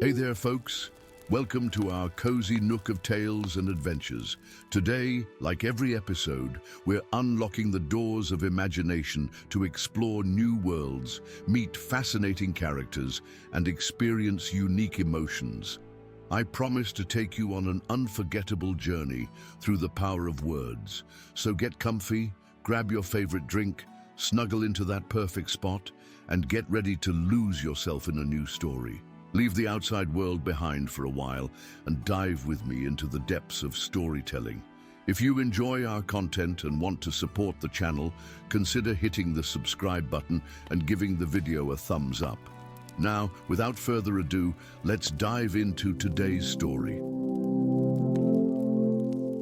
Hey there, folks. Welcome to our cozy nook of tales and adventures. Today, like every episode, we're unlocking the doors of imagination to explore new worlds, meet fascinating characters, and experience unique emotions. I promise to take you on an unforgettable journey through the power of words. So get comfy, grab your favorite drink, snuggle into that perfect spot, and get ready to lose yourself in a new story. Leave the outside world behind for a while and dive with me into the depths of storytelling. If you enjoy our content and want to support the channel, consider hitting the subscribe button and giving the video a thumbs up. Now, without further ado, let's dive into today's story.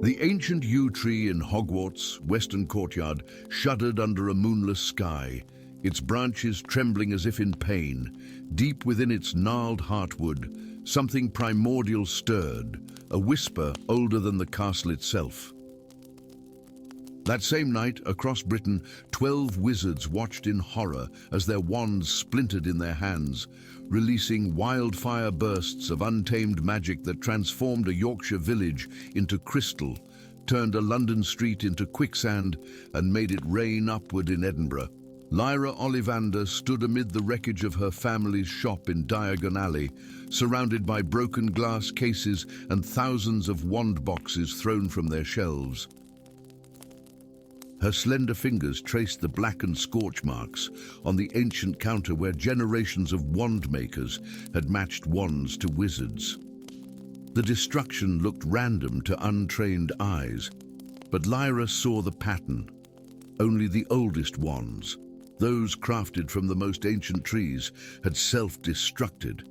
The ancient yew tree in Hogwarts' western courtyard shuddered under a moonless sky, its branches trembling as if in pain. Deep within its gnarled heartwood, something primordial stirred, a whisper older than the castle itself. That same night, across Britain, 12 wizards watched in horror as their wands splintered in their hands, releasing wildfire bursts of untamed magic that transformed a Yorkshire village into crystal, turned a London street into quicksand, and made it rain upward in Edinburgh. Lyra Ollivander stood amid the wreckage of her family's shop in Diagon Alley, surrounded by broken glass cases and thousands of wand boxes thrown from their shelves. Her slender fingers traced the blackened scorch marks on the ancient counter where generations of wand makers had matched wands to wizards. The destruction looked random to untrained eyes, but Lyra saw the pattern. Only the oldest wands, those crafted from the most ancient trees, had self-destructed.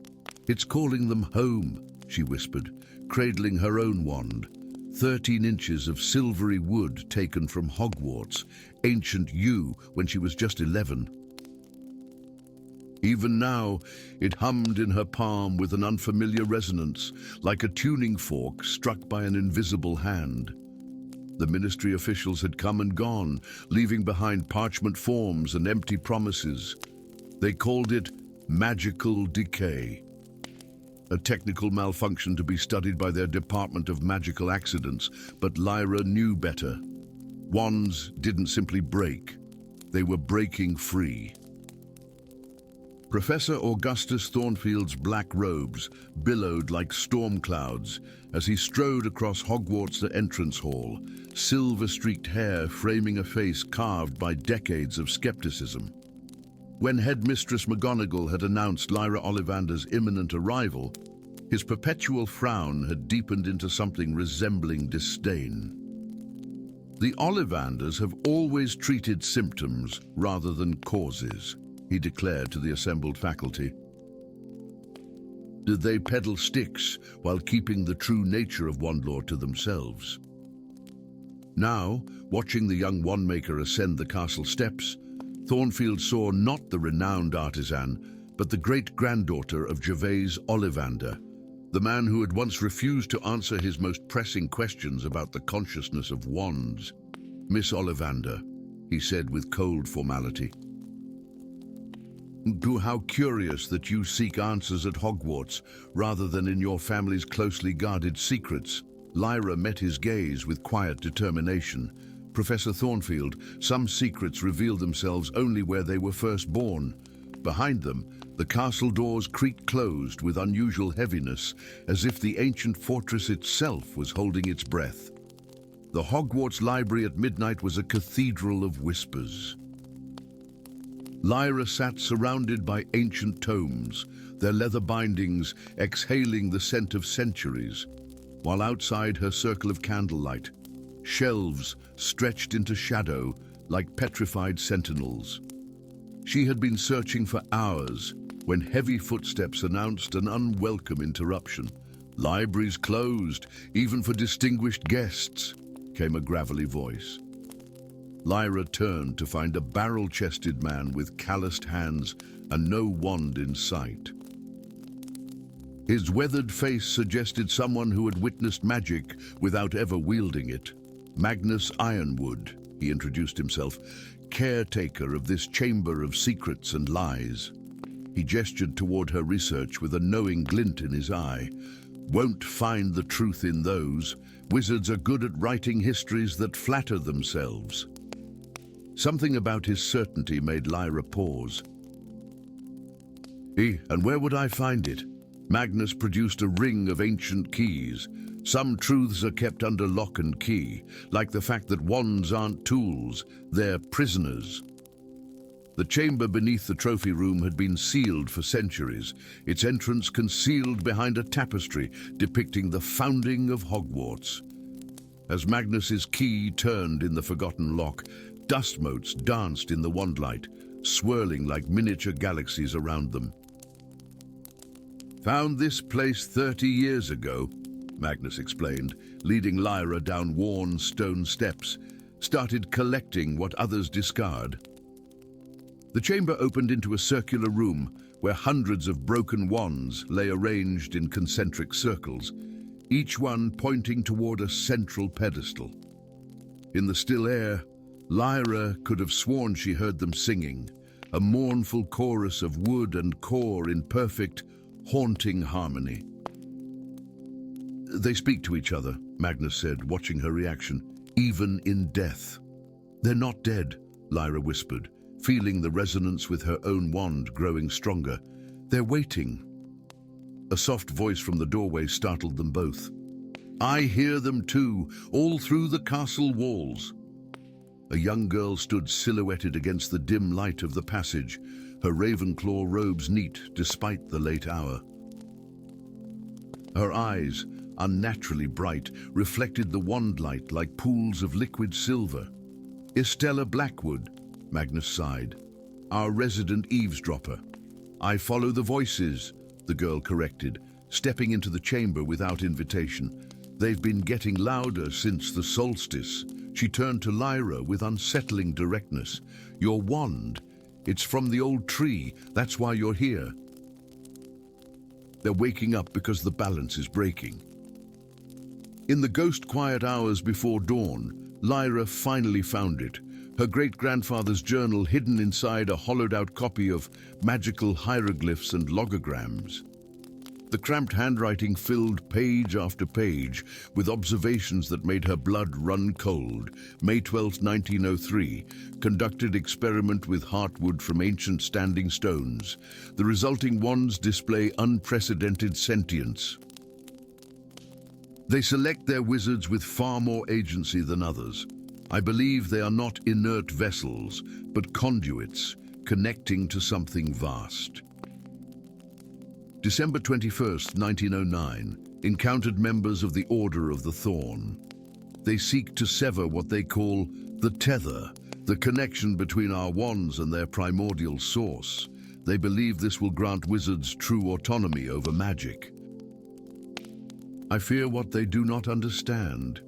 "It's calling them home," she whispered, cradling her own wand. 13 inches of silvery wood taken from Hogwarts, ancient yew when she was just 11. Even now, it hummed in her palm with an unfamiliar resonance, like a tuning fork struck by an invisible hand. The ministry officials had come and gone, leaving behind parchment forms and empty promises. They called it magical decay, a technical malfunction to be studied by their Department of Magical Accidents, but Lyra knew better. Wands didn't simply break, they were breaking free. Professor Augustus Thornfield's black robes billowed like storm clouds as he strode across Hogwarts' entrance hall, silver-streaked hair framing a face carved by decades of skepticism. When Headmistress McGonagall had announced Lyra Ollivander's imminent arrival, his perpetual frown had deepened into something resembling disdain. "The Ollivanders have always treated symptoms rather than causes," he declared to the assembled faculty. Did they peddle sticks while keeping the true nature of Wandlore to themselves? Now, watching the young wandmaker ascend the castle steps, Thornfield saw not the renowned artisan, but the great-granddaughter of Gervase Ollivander, the man who had once refused to answer his most pressing questions about the consciousness of wands. "Miss Ollivander," he said with cold formality. "How curious that you seek answers at Hogwarts rather than in your family's closely guarded secrets." Lyra met his gaze with quiet determination. "Professor Thornfield, some secrets reveal themselves only where they were first born." Behind them, the castle doors creaked closed with unusual heaviness, as if the ancient fortress itself was holding its breath. The Hogwarts library at midnight was a cathedral of whispers. Lyra sat surrounded by ancient tomes, their leather bindings exhaling the scent of centuries, while outside her circle of candlelight, shelves stretched into shadow like petrified sentinels. She had been searching for hours when heavy footsteps announced an unwelcome interruption. "Libraries closed, even for distinguished guests," came a gravelly voice. Lyra turned to find a barrel-chested man with calloused hands and no wand in sight. His weathered face suggested someone who had witnessed magic without ever wielding it. "Magnus Ironwood," he introduced himself, "caretaker of this chamber of secrets and lies." He gestured toward her research with a knowing glint in his eye. Won't find the truth in those. Wizards are good at writing histories that flatter themselves. Something about his certainty made Lyra pause. And where would I find it? Magnus produced a ring of ancient keys. Some truths are kept under lock and key, like the fact that wands aren't tools, they're prisoners. The chamber beneath the trophy room had been sealed for centuries, its entrance concealed behind a tapestry depicting the founding of Hogwarts. As Magnus's key turned in the forgotten lock, dust motes danced in the wandlight, swirling like miniature galaxies around them. Found this place 30 years ago, Magnus explained, leading Lyra down worn stone steps, started collecting what others discard. The chamber opened into a circular room where hundreds of broken wands lay arranged in concentric circles, each one pointing toward a central pedestal. In the still air, Lyra could have sworn she heard them singing, a mournful chorus of wood and core in perfect, haunting harmony. They speak to each other, Magnus said, watching her reaction, even in death. They're not dead, Lyra whispered, feeling the resonance with her own wand growing stronger. They're waiting. A soft voice from the doorway startled them both. I hear them too, all through the castle walls. A young girl stood silhouetted against the dim light of the passage, her Ravenclaw robes neat despite the late hour. Her eyes, unnaturally bright, reflected the wandlight like pools of liquid silver. Estella Blackwood, Magnus sighed. Our resident eavesdropper. I follow the voices, the girl corrected, stepping into the chamber without invitation. They've been getting louder since the solstice. She turned to Lyra with unsettling directness. Your wand, it's from the old tree. That's why you're here. They're waking up because the balance is breaking. In the ghost-quiet hours before dawn, Lyra finally found it. Her great-grandfather's journal hidden inside a hollowed-out copy of magical hieroglyphs and logograms. The cramped handwriting filled page after page with observations that made her blood run cold. May 12, 1903, conducted experiment with heartwood from ancient standing stones. The resulting wands display unprecedented sentience. They select their wizards with far more agency than others. I believe they are not inert vessels, but conduits, connecting to something vast. December 21st, 1909, encountered members of the Order of the Thorn. They seek to sever what they call the tether, the connection between our wands and their primordial source. They believe this will grant wizards true autonomy over magic. I fear what they do not understand.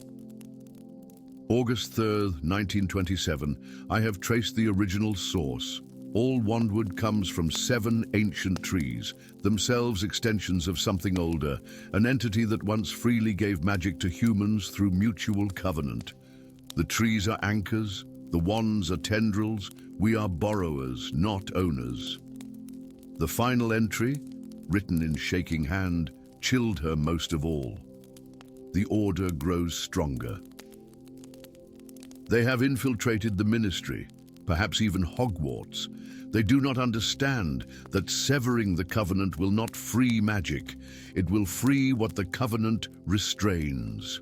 August 3rd, 1927, I have traced the original source. All wandwood comes from 7 ancient trees, themselves extensions of something older, an entity that once freely gave magic to humans through mutual covenant. The trees are anchors, the wands are tendrils, we are borrowers, not owners. The final entry, written in shaking hand, chilled her most of all. The order grows stronger. They have infiltrated the ministry, perhaps even Hogwarts. They do not understand that severing the covenant will not free magic. It will free what the covenant restrains.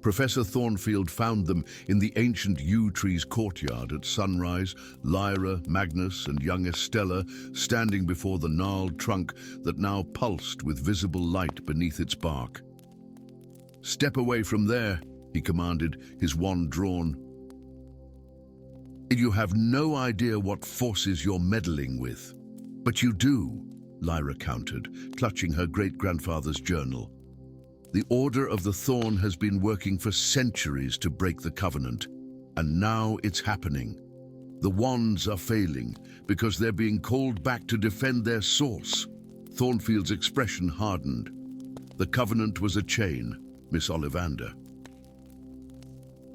Professor Thornfield found them in the ancient yew tree's courtyard at sunrise, Lyra, Magnus, and young Estella standing before the gnarled trunk that now pulsed with visible light beneath its bark. Step away from there, he commanded, his wand drawn. You have no idea what forces you're meddling with. But you do, Lyra countered, clutching her great-grandfather's journal. The Order of the Thorn has been working for centuries to break the covenant, and now it's happening. The wands are failing because they're being called back to defend their source. Thornfield's expression hardened. The covenant was a chain, Miss Ollivander.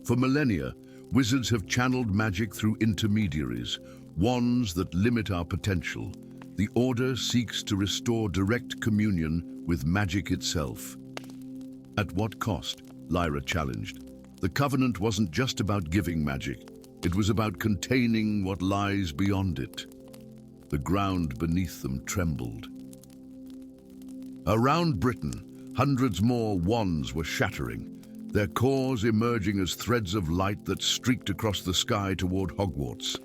For millennia, wizards have channeled magic through intermediaries, wands that limit our potential. The Order seeks to restore direct communion with magic itself. At what cost? Lyra challenged. The Covenant wasn't just about giving magic. It was about containing what lies beyond it. The ground beneath them trembled. Around Britain, hundreds more wands were shattering, their cores emerging as threads of light that streaked across the sky toward Hogwarts.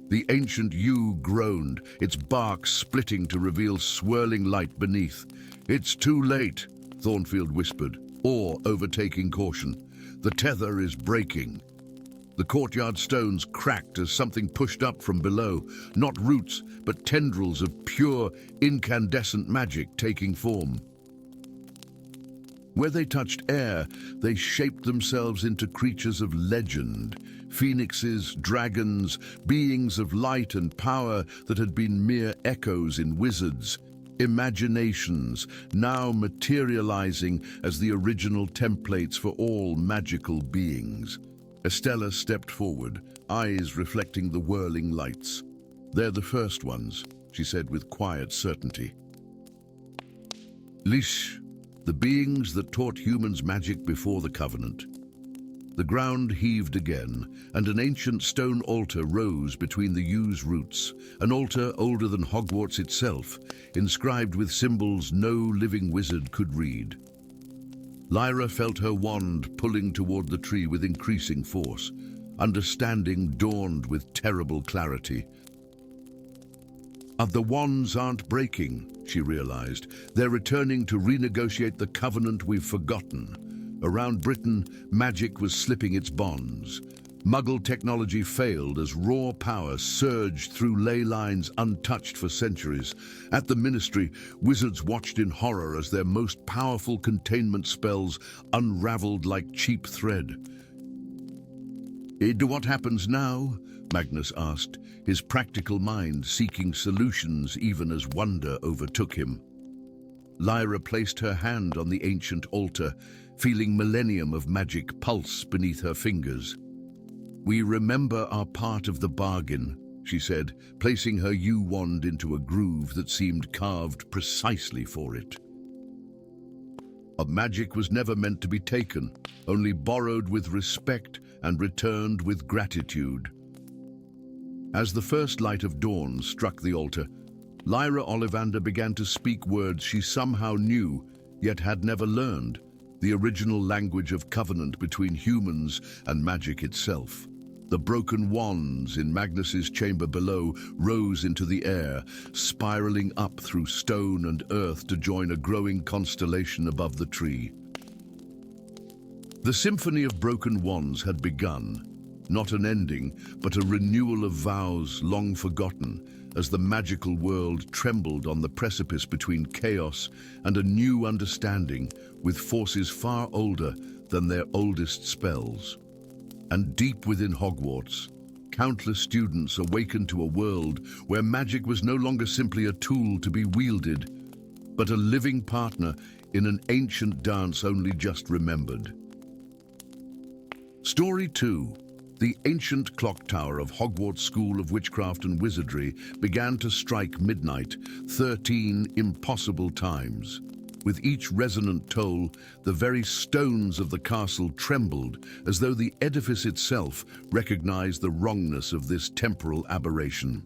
The ancient yew groaned, its bark splitting to reveal swirling light beneath. "It's too late," Thornfield whispered, awe overtaking caution. "The tether is breaking." The courtyard stones cracked as something pushed up from below, not roots, but tendrils of pure, incandescent magic taking form. Where they touched air, they shaped themselves into creatures of legend, phoenixes, dragons, beings of light and power that had been mere echoes in wizards, imaginations, now materializing as the original templates for all magical beings. Estella stepped forward, eyes reflecting the whirling lights. "They're the first ones," she said with quiet certainty. Lish, the beings that taught humans magic before the Covenant. The ground heaved again, and an ancient stone altar rose between the yew's roots, an altar older than Hogwarts itself, inscribed with symbols no living wizard could read. Lyra felt her wand pulling toward the tree with increasing force. Understanding dawned with terrible clarity. The wands aren't breaking, she realized. They're returning to renegotiate the covenant we've forgotten. Around Britain, magic was slipping its bonds. Muggle technology failed as raw power surged through ley lines untouched for centuries. At the Ministry, wizards watched in horror as their most powerful containment spells unraveled like cheap thread. "What happens now?" Magnus asked, his practical mind seeking solutions even as wonder overtook him. Lyra placed her hand on the ancient altar, feeling millennium of magic pulse beneath her fingers. "We remember our part of the bargain," she said, placing her yew wand into a groove that seemed carved precisely for it. Magic was never meant to be taken, only borrowed with respect and returned with gratitude. As the first light of dawn struck the altar, Lyra Ollivander began to speak words she somehow knew, yet had never learned, the original language of covenant between humans and magic itself. The broken wands in Magnus's chamber below rose into the air, spiraling up through stone and earth to join a growing constellation above the tree. The symphony of broken wands had begun, not an ending, but a renewal of vows long forgotten, as the magical world trembled on the precipice between chaos and a new understanding with forces far older than their oldest spells. And deep within Hogwarts, countless students awakened to a world where magic was no longer simply a tool to be wielded, but a living partner in an ancient dance only just remembered. Story 2. The ancient clock tower of Hogwarts School of Witchcraft and Wizardry began to strike midnight 13 impossible times. With each resonant toll, the very stones of the castle trembled, as though the edifice itself recognized the wrongness of this temporal aberration.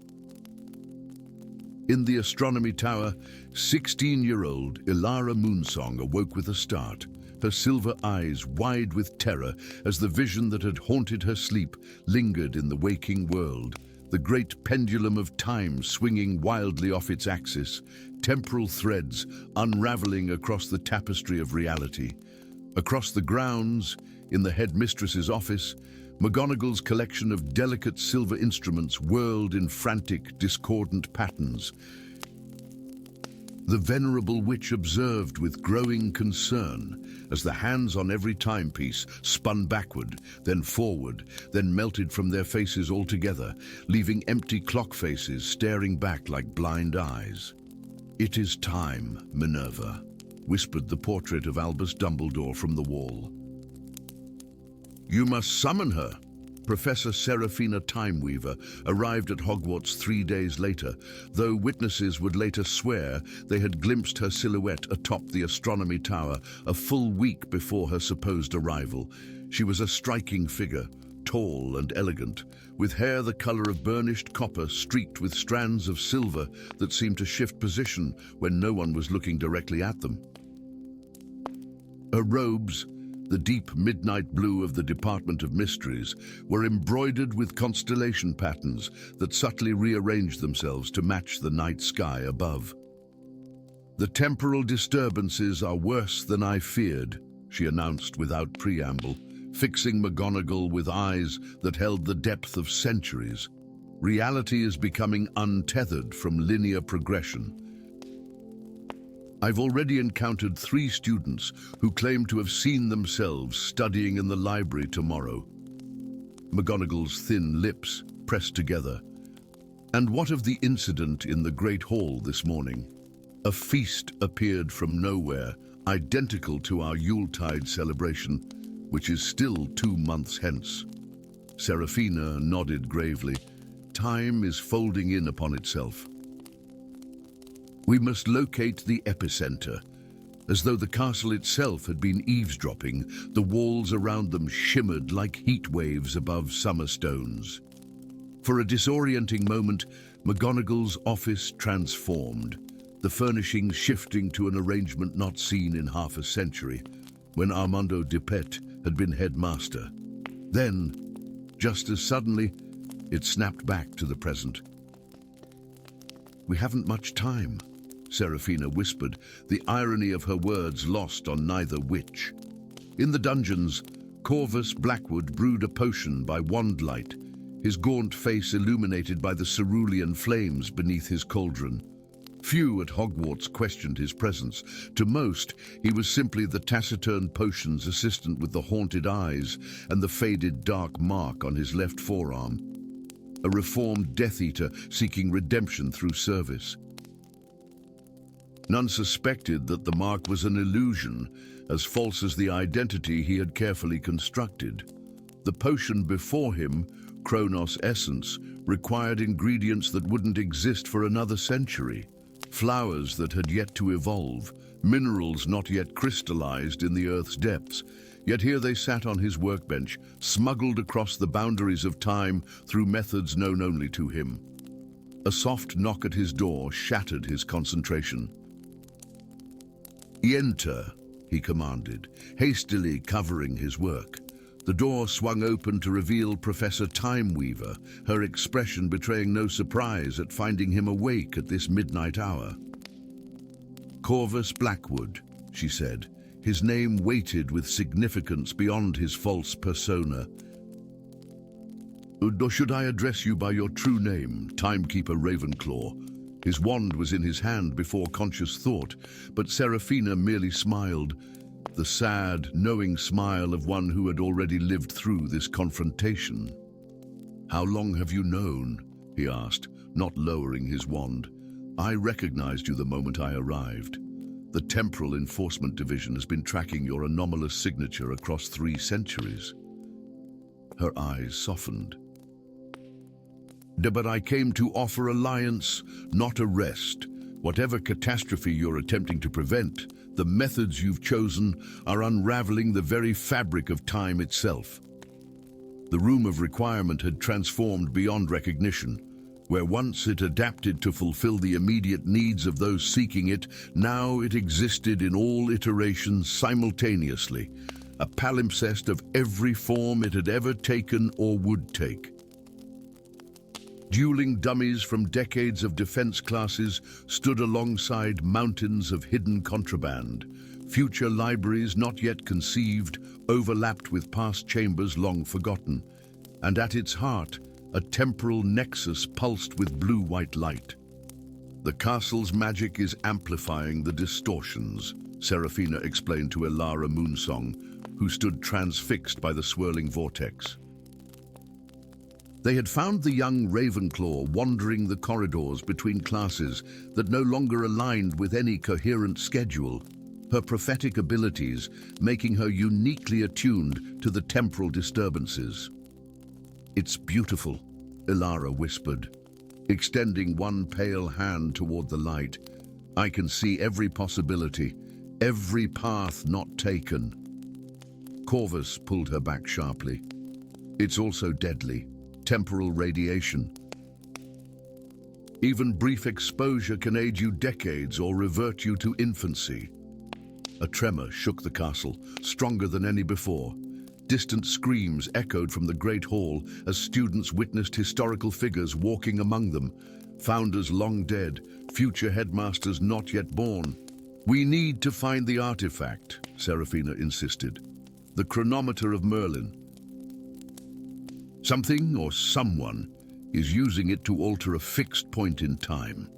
In the astronomy tower, 16-year-old Ilara Moonsong awoke with a start, her silver eyes wide with terror as the vision that had haunted her sleep lingered in the waking world. The great pendulum of time swinging wildly off its axis, temporal threads unraveling across the tapestry of reality. Across the grounds, in the headmistress's office, McGonagall's collection of delicate silver instruments whirled in frantic, discordant patterns. The venerable witch observed with growing concern as the hands on every timepiece spun backward, then forward, then melted from their faces altogether, leaving empty clock faces staring back like blind eyes. "It is time, Minerva," whispered the portrait of Albus Dumbledore from the wall. "You must summon her," Professor Seraphina Timeweaver arrived at Hogwarts 3 days later, though witnesses would later swear they had glimpsed her silhouette atop the astronomy tower a full week before her supposed arrival. She was a striking figure, tall and elegant, with hair the color of burnished copper streaked with strands of silver that seemed to shift position when no one was looking directly at them. Her robes, the deep midnight blue of the Department of Mysteries, were embroidered with constellation patterns that subtly rearranged themselves to match the night sky above. "The temporal disturbances are worse than I feared," she announced without preamble, fixing McGonagall with eyes that held the depth of centuries. "Reality is becoming untethered from linear progression. I've already encountered 3 students who claim to have seen themselves studying in the library tomorrow." McGonagall's thin lips pressed together. "And what of the incident in the Great Hall this morning? A feast appeared from nowhere, identical to our Yuletide celebration, which is still 2 months hence." Seraphina nodded gravely. "Time is folding in upon itself. We must locate the epicenter." As though the castle itself had been eavesdropping, the walls around them shimmered like heat waves above summer stones. For a disorienting moment, McGonagall's office transformed, the furnishings shifting to an arrangement not seen in half a century, when Armando Dipet had been headmaster. Then, just as suddenly, it snapped back to the present. "We haven't much time," Seraphina whispered, the irony of her words lost on neither witch. In the dungeons, Corvus Blackwood brewed a potion by wandlight, his gaunt face illuminated by the cerulean flames beneath his cauldron. Few at Hogwarts questioned his presence. To most, he was simply the taciturn potions assistant with the haunted eyes and the faded dark mark on his left forearm. A reformed Death Eater seeking redemption through service. None suspected that the mark was an illusion, as false as the identity he had carefully constructed. The potion before him, Kronos Essence, required ingredients that wouldn't exist for another century. Flowers that had yet to evolve, minerals not yet crystallized in the Earth's depths. Yet here they sat on his workbench, smuggled across the boundaries of time through methods known only to him. A soft knock at his door shattered his concentration. "Enter," he commanded, hastily covering his work. The door swung open to reveal Professor Timeweaver, her expression betraying no surprise at finding him awake at this midnight hour. "Corvus Blackwood," she said, his name weighted with significance beyond his false persona. "Or should I address you by your true name, Timekeeper Ravenclaw?" His wand was in his hand before conscious thought, but Seraphina merely smiled, the sad, knowing smile of one who had already lived through this confrontation. "How long have you known?" he asked, not lowering his wand. "I recognized you the moment I arrived. The Temporal Enforcement Division has been tracking your anomalous signature across 3 centuries. Her eyes softened. "But I came to offer alliance, not arrest. Whatever catastrophe you're attempting to prevent, the methods you've chosen are unraveling the very fabric of time itself." The room of requirement had transformed beyond recognition. Where once it adapted to fulfill the immediate needs of those seeking it, now it existed in all iterations simultaneously, a palimpsest of every form it had ever taken or would take. Dueling dummies from decades of defense classes stood alongside mountains of hidden contraband. Future libraries not yet conceived overlapped with past chambers long forgotten. And at its heart, a temporal nexus pulsed with blue-white light. "The castle's magic is amplifying the distortions," Seraphina explained to Elara Moonsong, who stood transfixed by the swirling vortex. They had found the young Ravenclaw wandering the corridors between classes that no longer aligned with any coherent schedule, her prophetic abilities making her uniquely attuned to the temporal disturbances. It's beautiful, Ilara whispered, extending one pale hand toward the light. I can see every possibility, every path not taken. Corvus pulled her back sharply. It's also deadly, temporal radiation. Even brief exposure can age you decades or revert you to infancy. A tremor shook the castle, stronger than any before. Distant screams echoed from the great hall as students witnessed historical figures walking among them, founders long dead, future headmasters not yet born. We need to find the artifact, Seraphina insisted. The chronometer of Merlin. Something or someone is using it to alter a fixed point in time.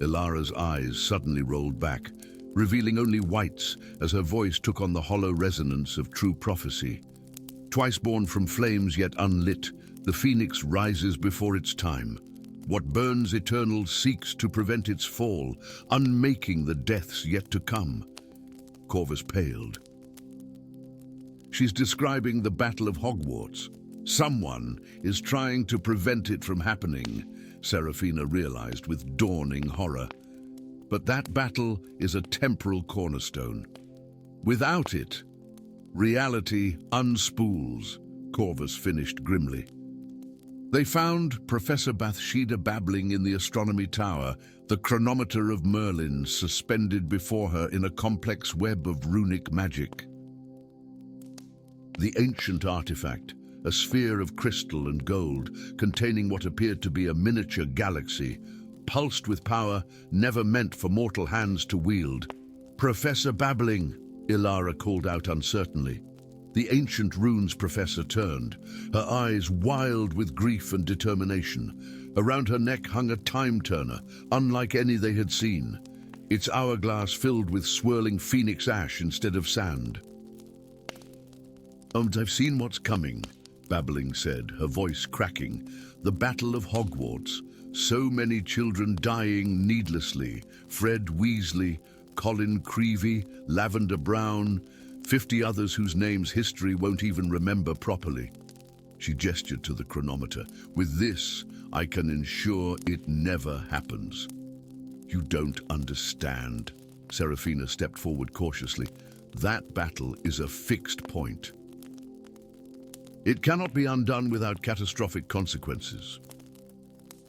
Ilara's eyes suddenly rolled back, revealing only whites as her voice took on the hollow resonance of true prophecy. Twice born from flames yet unlit, the phoenix rises before its time. What burns eternal seeks to prevent its fall, unmaking the deaths yet to come. Corvus paled. She's describing the Battle of Hogwarts. Someone is trying to prevent it from happening, Seraphina realized with dawning horror. But that battle is a temporal cornerstone. Without it, reality unspools, Corvus finished grimly. They found Professor Bathsheba babbling in the astronomy tower, the chronometer of Merlin suspended before her in a complex web of runic magic. The ancient artifact, a sphere of crystal and gold containing what appeared to be a miniature galaxy, pulsed with power never meant for mortal hands to wield. Professor Babbling, Ilara called out uncertainly. The ancient runes professor turned, her eyes wild with grief and determination. Around her neck hung a time-turner, unlike any they had seen, its hourglass filled with swirling phoenix ash instead of sand. I've seen what's coming, Babbling said, her voice cracking. The Battle of Hogwarts. So many children dying needlessly. Fred Weasley, Colin Creevey, Lavender Brown, 50 others whose names history won't even remember properly. She gestured to the chronometer. With this, I can ensure it never happens. You don't understand. Seraphina stepped forward cautiously. That battle is a fixed point. It cannot be undone without catastrophic consequences.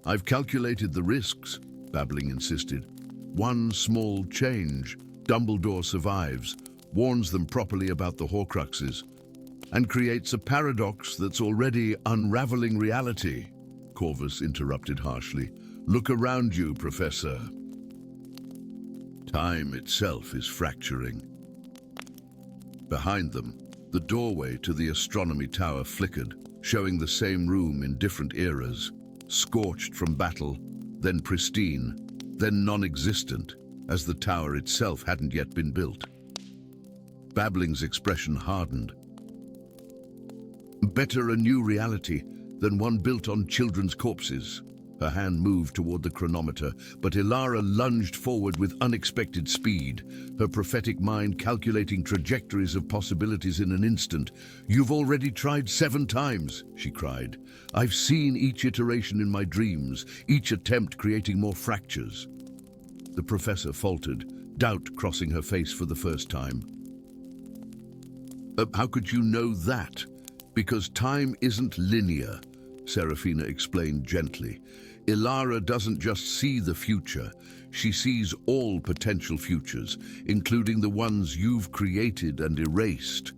I've calculated the risks, Babbling insisted. One small change, Dumbledore survives, warns them properly about the Horcruxes, and creates a paradox that's already unraveling reality, Corvus interrupted harshly. Look around you, Professor. Time itself is fracturing. Behind them, the doorway to the astronomy tower flickered, showing the same room in different eras, scorched from battle, then pristine, then non-existent, as the tower itself hadn't yet been built. Babbling's expression hardened. Better a new reality than one built on children's corpses. Her hand moved toward the chronometer, but Ilara lunged forward with unexpected speed, her prophetic mind calculating trajectories of possibilities in an instant. You've already tried 7 times, she cried. I've seen each iteration in my dreams, each attempt creating more fractures. The professor faltered, doubt crossing her face for the first time. How could you know that? Because time isn't linear, Seraphina explained gently. Ilara doesn't just see the future, she sees all potential futures, including the ones you've created and erased.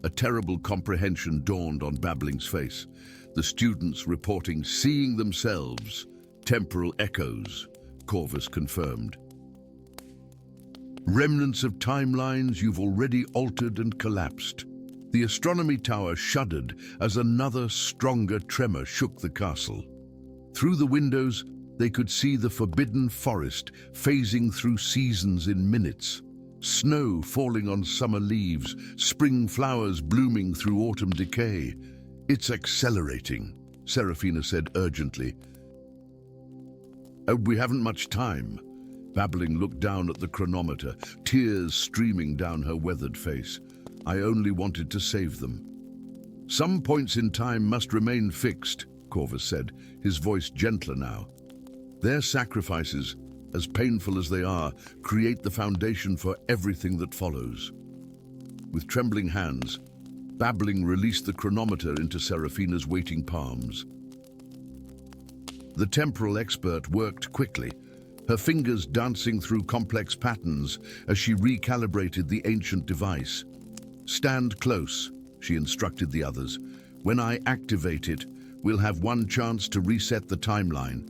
A terrible comprehension dawned on Babbling's face, the students reporting seeing themselves. Temporal echoes, Corvus confirmed. Remnants of timelines you've already altered and collapsed. The astronomy tower shuddered as another, stronger tremor shook the castle. Through the windows, they could see the forbidden forest phasing through seasons in minutes. Snow falling on summer leaves, spring flowers blooming through autumn decay. It's accelerating, Seraphina said urgently. We haven't much time. Babbling looked down at the chronometer, tears streaming down her weathered face. I only wanted to save them. Some points in time must remain fixed, Corvus said, his voice gentler now. Their sacrifices, as painful as they are, create the foundation for everything that follows. With trembling hands, Babbling released the chronometer into Seraphina's waiting palms. The temporal expert worked quickly, her fingers dancing through complex patterns as she recalibrated the ancient device. "Stand close," she instructed the others. "When I activate it, we'll have one chance to reset the timeline."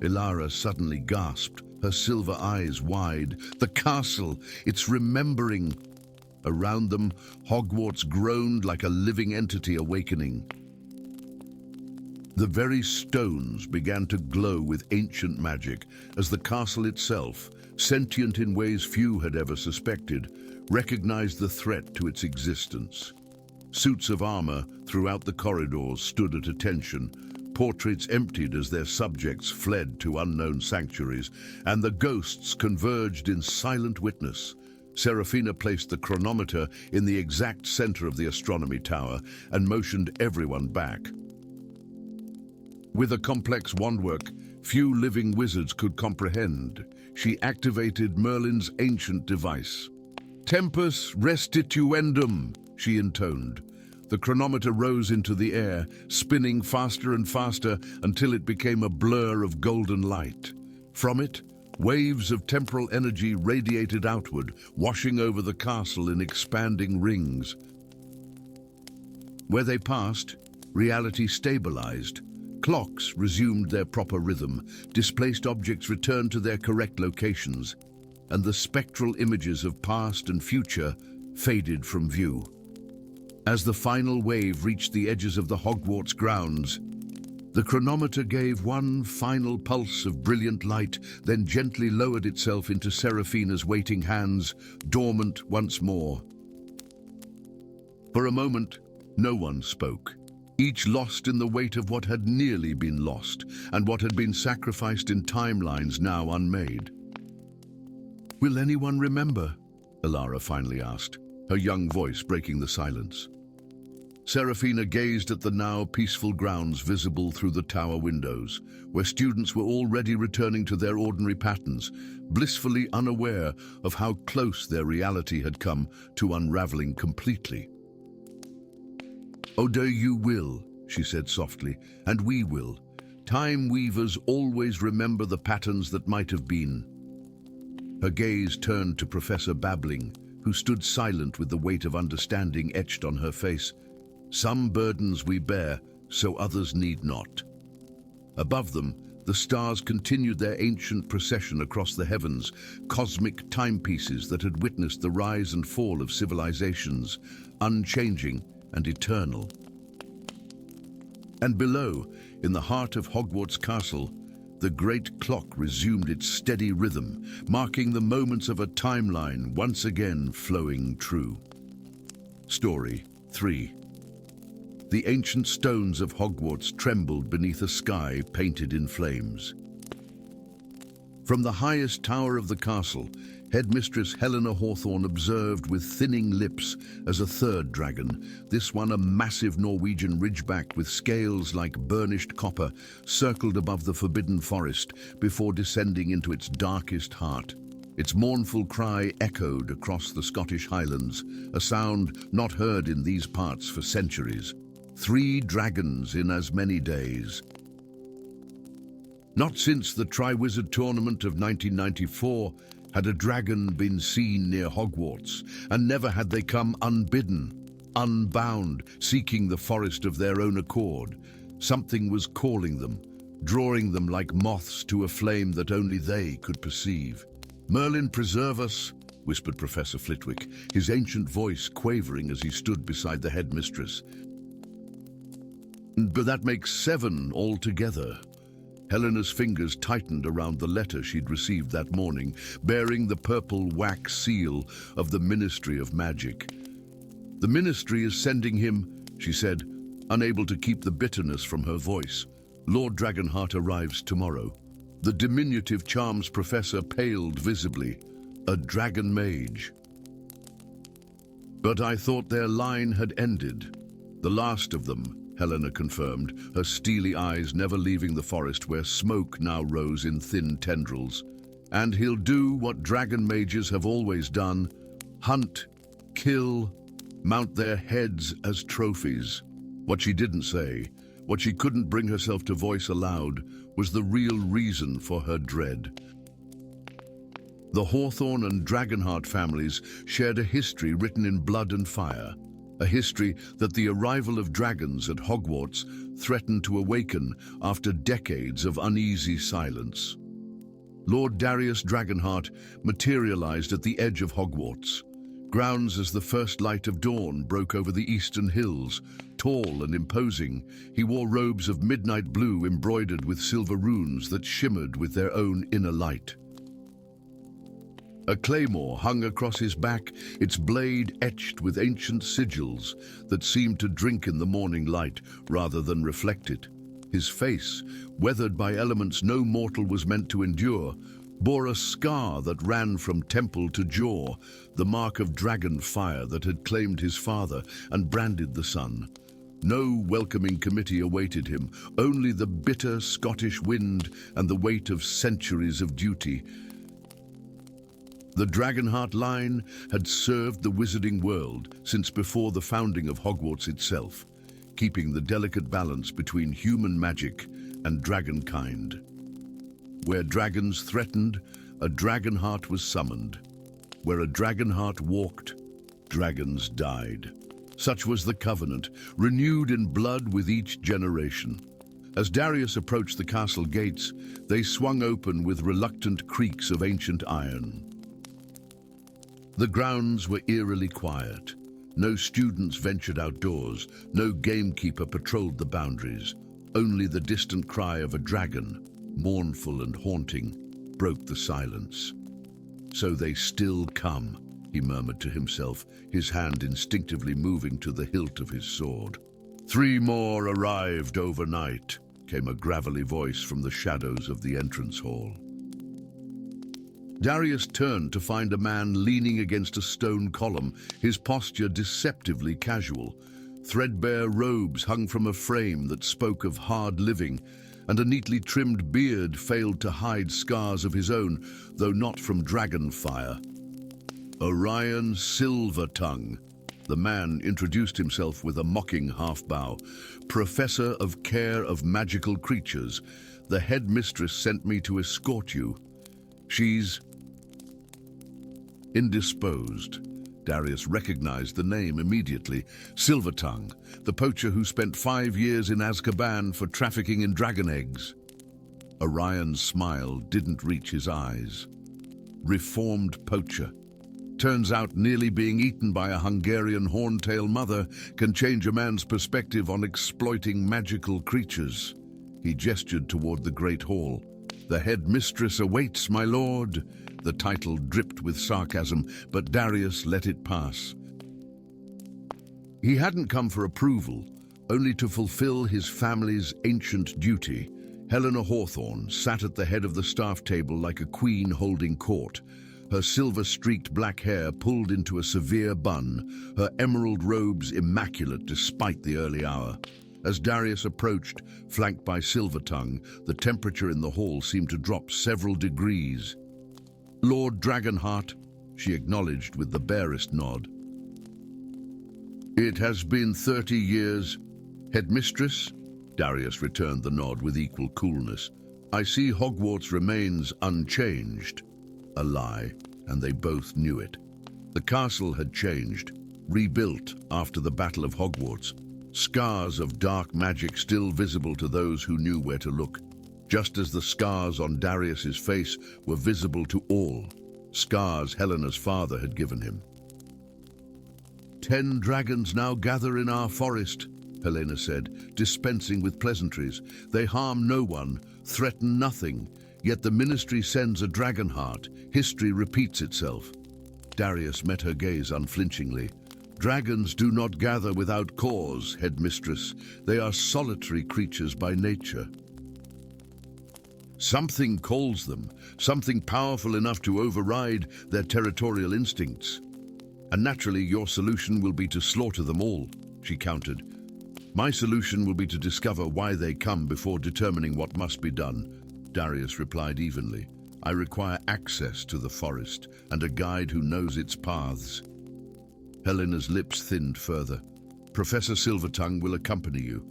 Ilara suddenly gasped, her silver eyes wide. "The castle! It's remembering!" Around them, Hogwarts groaned like a living entity awakening. The very stones began to glow with ancient magic as the castle itself, sentient in ways few had ever suspected, recognized the threat to its existence. Suits of armor throughout the corridors stood at attention, portraits emptied as their subjects fled to unknown sanctuaries, and the ghosts converged in silent witness. Seraphina placed the chronometer in the exact center of the astronomy tower and motioned everyone back. With a complex wandwork few living wizards could comprehend, she activated Merlin's ancient device. "Tempus restituendum," she intoned. The chronometer rose into the air, spinning faster and faster until it became a blur of golden light. From it, waves of temporal energy radiated outward, washing over the castle in expanding rings. Where they passed, reality stabilized. Clocks resumed their proper rhythm, displaced objects returned to their correct locations, and the spectral images of past and future faded from view. As the final wave reached the edges of the Hogwarts grounds, the chronometer gave one final pulse of brilliant light, then gently lowered itself into Seraphina's waiting hands, dormant once more. For a moment, no one spoke, each lost in the weight of what had nearly been lost, and what had been sacrificed in timelines now unmade. "Will anyone remember?" Ilara finally asked, her young voice breaking the silence. Seraphina gazed at the now peaceful grounds visible through the tower windows, where students were already returning to their ordinary patterns, blissfully unaware of how close their reality had come to unraveling completely. "Odo, you will," she said softly, "and we will. Time weavers always remember the patterns that might have been." Her gaze turned to Professor Babbling, who stood silent with the weight of understanding etched on her face. "Some burdens we bear, so others need not." Above them, the stars continued their ancient procession across the heavens, cosmic timepieces that had witnessed the rise and fall of civilizations, unchanging and eternal. And below, in the heart of Hogwarts Castle, the great clock resumed its steady rhythm, marking the moments of a timeline once again flowing true. Story 3. The ancient stones of Hogwarts trembled beneath a sky painted in flames. From the highest tower of the castle, Headmistress Helena Hawthorne observed with thinning lips as a third dragon, this one a massive Norwegian ridgeback with scales like burnished copper, circled above the forbidden forest before descending into its darkest heart. Its mournful cry echoed across the Scottish Highlands, a sound not heard in these parts for centuries. 3 dragons in as many days. Not since the Triwizard Tournament of 1994 had a dragon been seen near Hogwarts, and never had they come unbidden, unbound, seeking the forest of their own accord. Something was calling them, drawing them like moths to a flame that only they could perceive. "Merlin preserve us," whispered Professor Flitwick, his ancient voice quavering as he stood beside the headmistress. "But that makes 7 altogether." Helena's fingers tightened around the letter she'd received that morning, bearing the purple wax seal of the Ministry of Magic. "The Ministry is sending him," she said, unable to keep the bitterness from her voice. "Lord Dragonheart arrives tomorrow." The diminutive charms professor paled visibly. "A dragon mage." "But I thought their line had ended." The last of them, Helena confirmed, her steely eyes never leaving the forest where smoke now rose in thin tendrils. And he'll do what dragon mages have always done: hunt, kill, mount their heads as trophies. What she didn't say, what she couldn't bring herself to voice aloud, was the real reason for her dread. The Hawthorne and Dragonheart families shared a history written in blood and fire, a history that the arrival of dragons at Hogwarts threatened to awaken after decades of uneasy silence. Lord Darius Dragonheart materialized at the edge of Hogwarts, grounds as the first light of dawn broke over the eastern hills. Tall and imposing, he wore robes of midnight blue embroidered with silver runes that shimmered with their own inner light. A claymore hung across his back, its blade etched with ancient sigils that seemed to drink in the morning light rather than reflect it. His face, weathered by elements no mortal was meant to endure, bore a scar that ran from temple to jaw, the mark of dragon fire that had claimed his father and branded the son. No welcoming committee awaited him, only the bitter Scottish wind and the weight of centuries of duty. The Dragonheart line had served the wizarding world since before the founding of Hogwarts itself, keeping the delicate balance between human magic and dragonkind. Where dragons threatened, a Dragonheart was summoned. Where a Dragonheart walked, dragons died. Such was the covenant, renewed in blood with each generation. As Darius approached the castle gates, they swung open with reluctant creaks of ancient iron. The grounds were eerily quiet. No students ventured outdoors, no gamekeeper patrolled the boundaries. Only the distant cry of a dragon, mournful and haunting, broke the silence. "So they still come," he murmured to himself, his hand instinctively moving to the hilt of his sword. "3 more arrived overnight," came a gravelly voice from the shadows of the entrance hall. Darius turned to find a man leaning against a stone column, his posture deceptively casual. Threadbare robes hung from a frame that spoke of hard living, and a neatly trimmed beard failed to hide scars of his own, though not from dragon fire. Orion Silvertongue. The man introduced himself with a mocking half-bow. "Professor of Care of Magical Creatures. The headmistress sent me to escort you. She's indisposed." Darius recognized the name immediately. Silvertongue, the poacher who spent 5 years in Azkaban for trafficking in dragon eggs. Orion's smile didn't reach his eyes. Reformed poacher. Turns out nearly being eaten by a Hungarian horntail mother can change a man's perspective on exploiting magical creatures. He gestured toward the great hall. "The headmistress awaits, my lord." The title dripped with sarcasm, but Darius let it pass. He hadn't come for approval, only to fulfill his family's ancient duty. Helena Hawthorne sat at the head of the staff table like a queen holding court, her silver-streaked black hair pulled into a severe bun, her emerald robes immaculate despite the early hour. As Darius approached, flanked by Silvertongue, the temperature in the hall seemed to drop several degrees. "Lord Dragonheart," she acknowledged with the barest nod. "It has been 30 years. Headmistress?" Darius returned the nod with equal coolness. "I see Hogwarts remains unchanged." A lie, and they both knew it. The castle had changed, rebuilt after the Battle of Hogwarts. Scars of dark magic still visible to those who knew where to look. Just as the scars on Darius's face were visible to all, scars Helena's father had given him. 10 dragons now gather in our forest," Helena said, dispensing with pleasantries. "They harm no one, threaten nothing, yet the ministry sends a Dragonheart. History repeats itself." Darius met her gaze unflinchingly. "Dragons do not gather without cause, headmistress. They are solitary creatures by nature. Something calls them, something powerful enough to override their territorial instincts. And naturally, your solution will be to slaughter them all," she countered. My solution will be to discover why they come before determining what must be done, Darius replied evenly. I require access to the forest and a guide who knows its paths. Helena's lips thinned further. Professor Silvertongue will accompany you.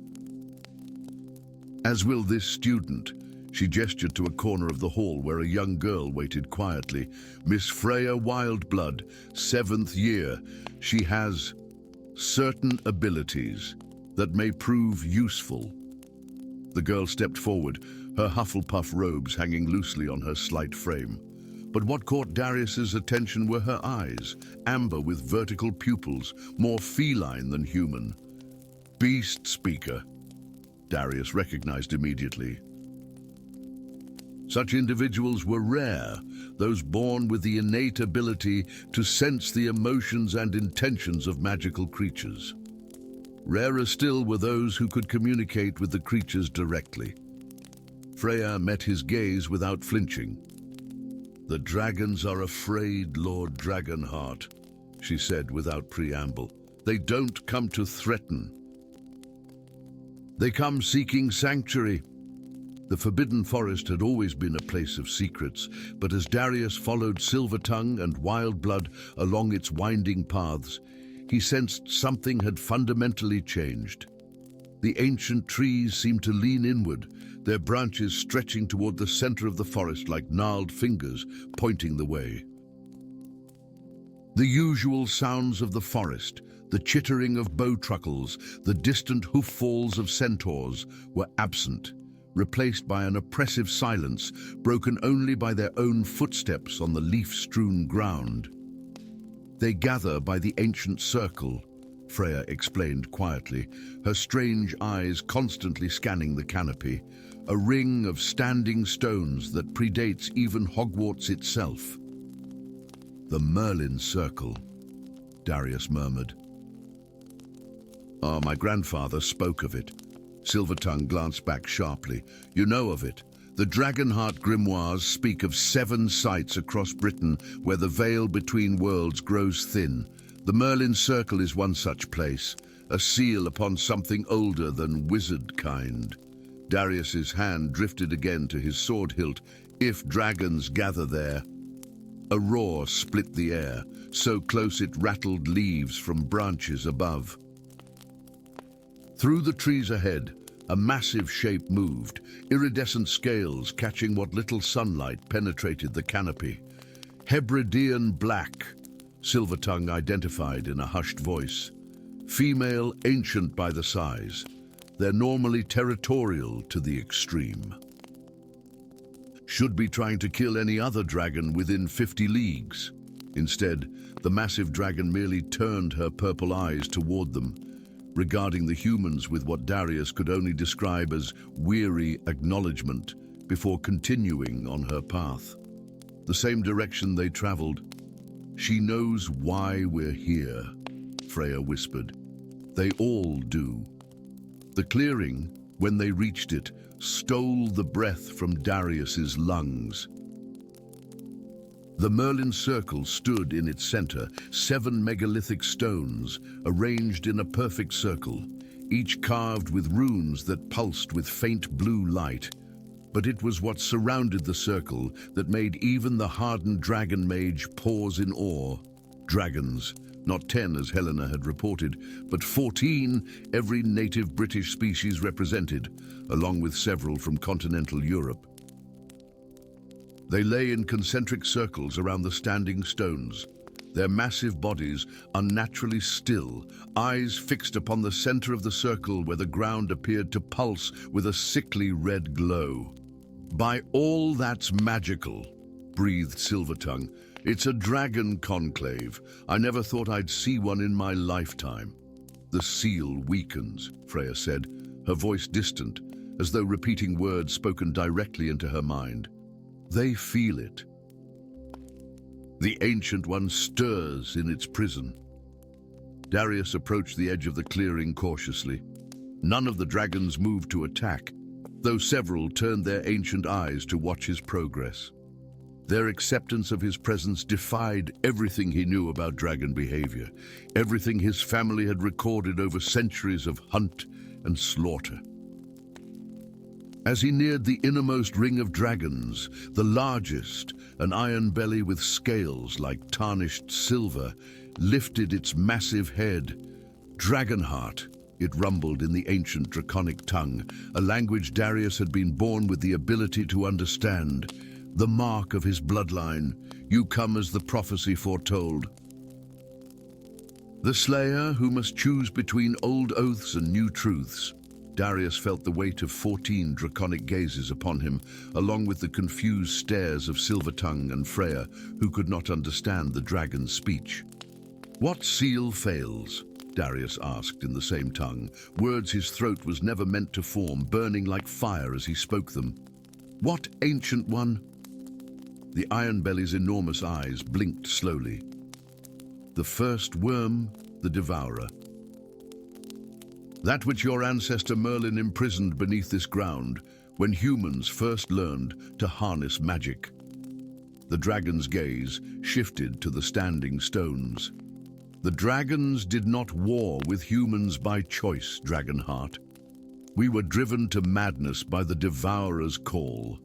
As will this student. She gestured to a corner of the hall where a young girl waited quietly. Miss Freya Wildblood, 7th year. She has certain abilities that may prove useful. The girl stepped forward, her Hufflepuff robes hanging loosely on her slight frame. But what caught Darius's attention were her eyes, amber with vertical pupils, more feline than human. Beast Speaker, Darius recognized immediately. Such individuals were rare, those born with the innate ability to sense the emotions and intentions of magical creatures. Rarer still were those who could communicate with the creatures directly. Freya met his gaze without flinching. The dragons are afraid, Lord Dragonheart, she said without preamble. They don't come to threaten. They come seeking sanctuary. The Forbidden Forest had always been a place of secrets, but as Darius followed Silvertongue and Wildblood along its winding paths, he sensed something had fundamentally changed. The ancient trees seemed to lean inward, their branches stretching toward the center of the forest like gnarled fingers pointing the way. The usual sounds of the forest, the chittering of bowtruckles, the distant hoof-falls of centaurs, were absent, replaced by an oppressive silence broken only by their own footsteps on the leaf-strewn ground. They gather by the ancient circle, Freya explained quietly, her strange eyes constantly scanning the canopy, a ring of standing stones that predates even Hogwarts itself. The Merlin Circle, Darius murmured. Ah, my grandfather spoke of it. Silvertongue glanced back sharply. You know of it. The Dragonheart grimoires speak of 7 sites across Britain where the veil between worlds grows thin. The Merlin Circle is one such place, a seal upon something older than wizard kind. Darius's hand drifted again to his sword hilt. If dragons gather there. A roar split the air, so close it rattled leaves from branches above. Through the trees ahead, a massive shape moved, iridescent scales catching what little sunlight penetrated the canopy. Hebridean black, Silvertongue identified in a hushed voice. Female, ancient by the size. They're normally territorial to the extreme. Should be trying to kill any other dragon within 50 leagues. Instead, the massive dragon merely turned her purple eyes toward them, regarding the humans with what Darius could only describe as weary acknowledgement before continuing on her path. The same direction they traveled. She knows why we're here, Freya whispered. They all do. The clearing, when they reached it, stole the breath from Darius's lungs. The Merlin Circle stood in its center, 7 megalithic stones arranged in a perfect circle, each carved with runes that pulsed with faint blue light. But it was what surrounded the circle that made even the hardened dragon mage pause in awe. Dragons, not 10 as Helena had reported, but 14, every native British species represented, along with several from continental Europe. They lay in concentric circles around the standing stones, their massive bodies unnaturally still, eyes fixed upon the center of the circle where the ground appeared to pulse with a sickly red glow. By all that's magical, breathed Silvertongue. It's a dragon conclave. I never thought I'd see one in my lifetime. The seal weakens, Freya said, her voice distant, as though repeating words spoken directly into her mind. They feel it. The Ancient One stirs in its prison. Darius approached the edge of the clearing cautiously. None of the dragons moved to attack, though several turned their ancient eyes to watch his progress. Their acceptance of his presence defied everything he knew about dragon behavior, everything his family had recorded over centuries of hunt and slaughter. As he neared the innermost ring of dragons, the largest, an iron belly with scales like tarnished silver, lifted its massive head. Dragonheart, it rumbled in the ancient draconic tongue, a language Darius had been born with the ability to understand. The mark of his bloodline, you come as the prophecy foretold. The slayer who must choose between old oaths and new truths. Darius felt the weight of 14 draconic gazes upon him, along with the confused stares of Silvertongue and Freya, who could not understand the dragon's speech. "What seal fails?" Darius asked in the same tongue, words his throat was never meant to form, burning like fire as he spoke them. "What ancient one?" The iron belly's enormous eyes blinked slowly. "The first worm, the devourer. That which your ancestor Merlin imprisoned beneath this ground when humans first learned to harness magic." The dragon's gaze shifted to the standing stones. "The dragons did not war with humans by choice, Dragonheart. We were driven to madness by the devourer's call.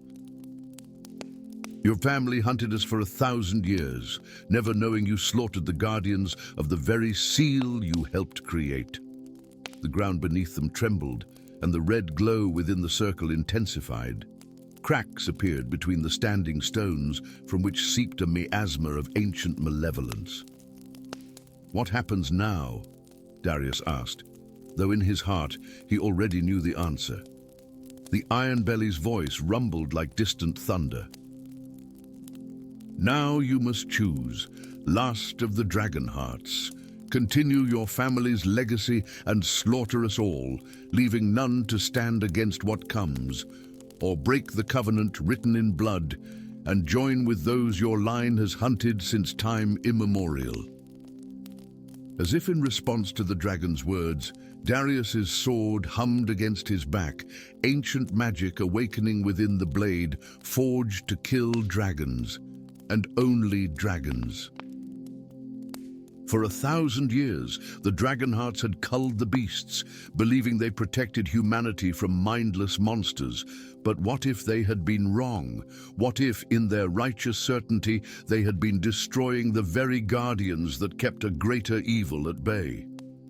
Your family hunted us for 1,000 years, never knowing you slaughtered the guardians of the very seal you helped create." The ground beneath them trembled, and the red glow within the circle intensified. Cracks appeared between the standing stones, from which seeped a miasma of ancient malevolence. "What happens now?" Darius asked, though in his heart he already knew the answer. The iron belly's voice rumbled like distant thunder. "Now you must choose, last of the Dragonhearts. Continue your family's legacy and slaughter us all, leaving none to stand against what comes, or break the covenant written in blood and join with those your line has hunted since time immemorial." As if in response to the dragon's words, Darius's sword hummed against his back, ancient magic awakening within the blade, forged to kill dragons, and only dragons. For 1,000 years, the Dragonhearts had culled the beasts, believing they protected humanity from mindless monsters. But what if they had been wrong? What if, in their righteous certainty, they had been destroying the very guardians that kept a greater evil at bay?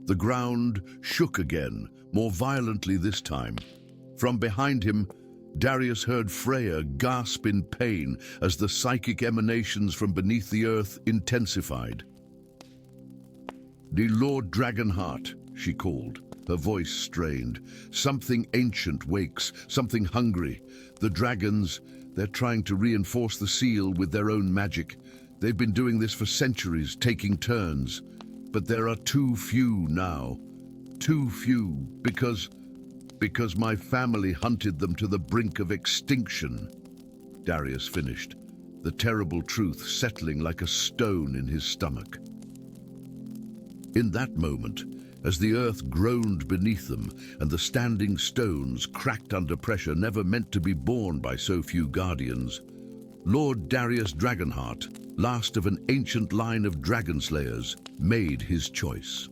The ground shook again, more violently this time. From behind him, Darius heard Freya gasp in pain as the psychic emanations from beneath the earth intensified. "The Lord Dragonheart," she called, her voice strained. "Something ancient wakes, something hungry. The dragons, they're trying to reinforce the seal with their own magic. They've been doing this for centuries, taking turns. But there are too few now. Too few, because my family hunted them to the brink of extinction." Darius finished, the terrible truth settling like a stone in his stomach. In that moment, as the earth groaned beneath them and the standing stones cracked under pressure never meant to be borne by so few guardians, Lord Darius Dragonheart, last of an ancient line of dragon slayers, made his choice.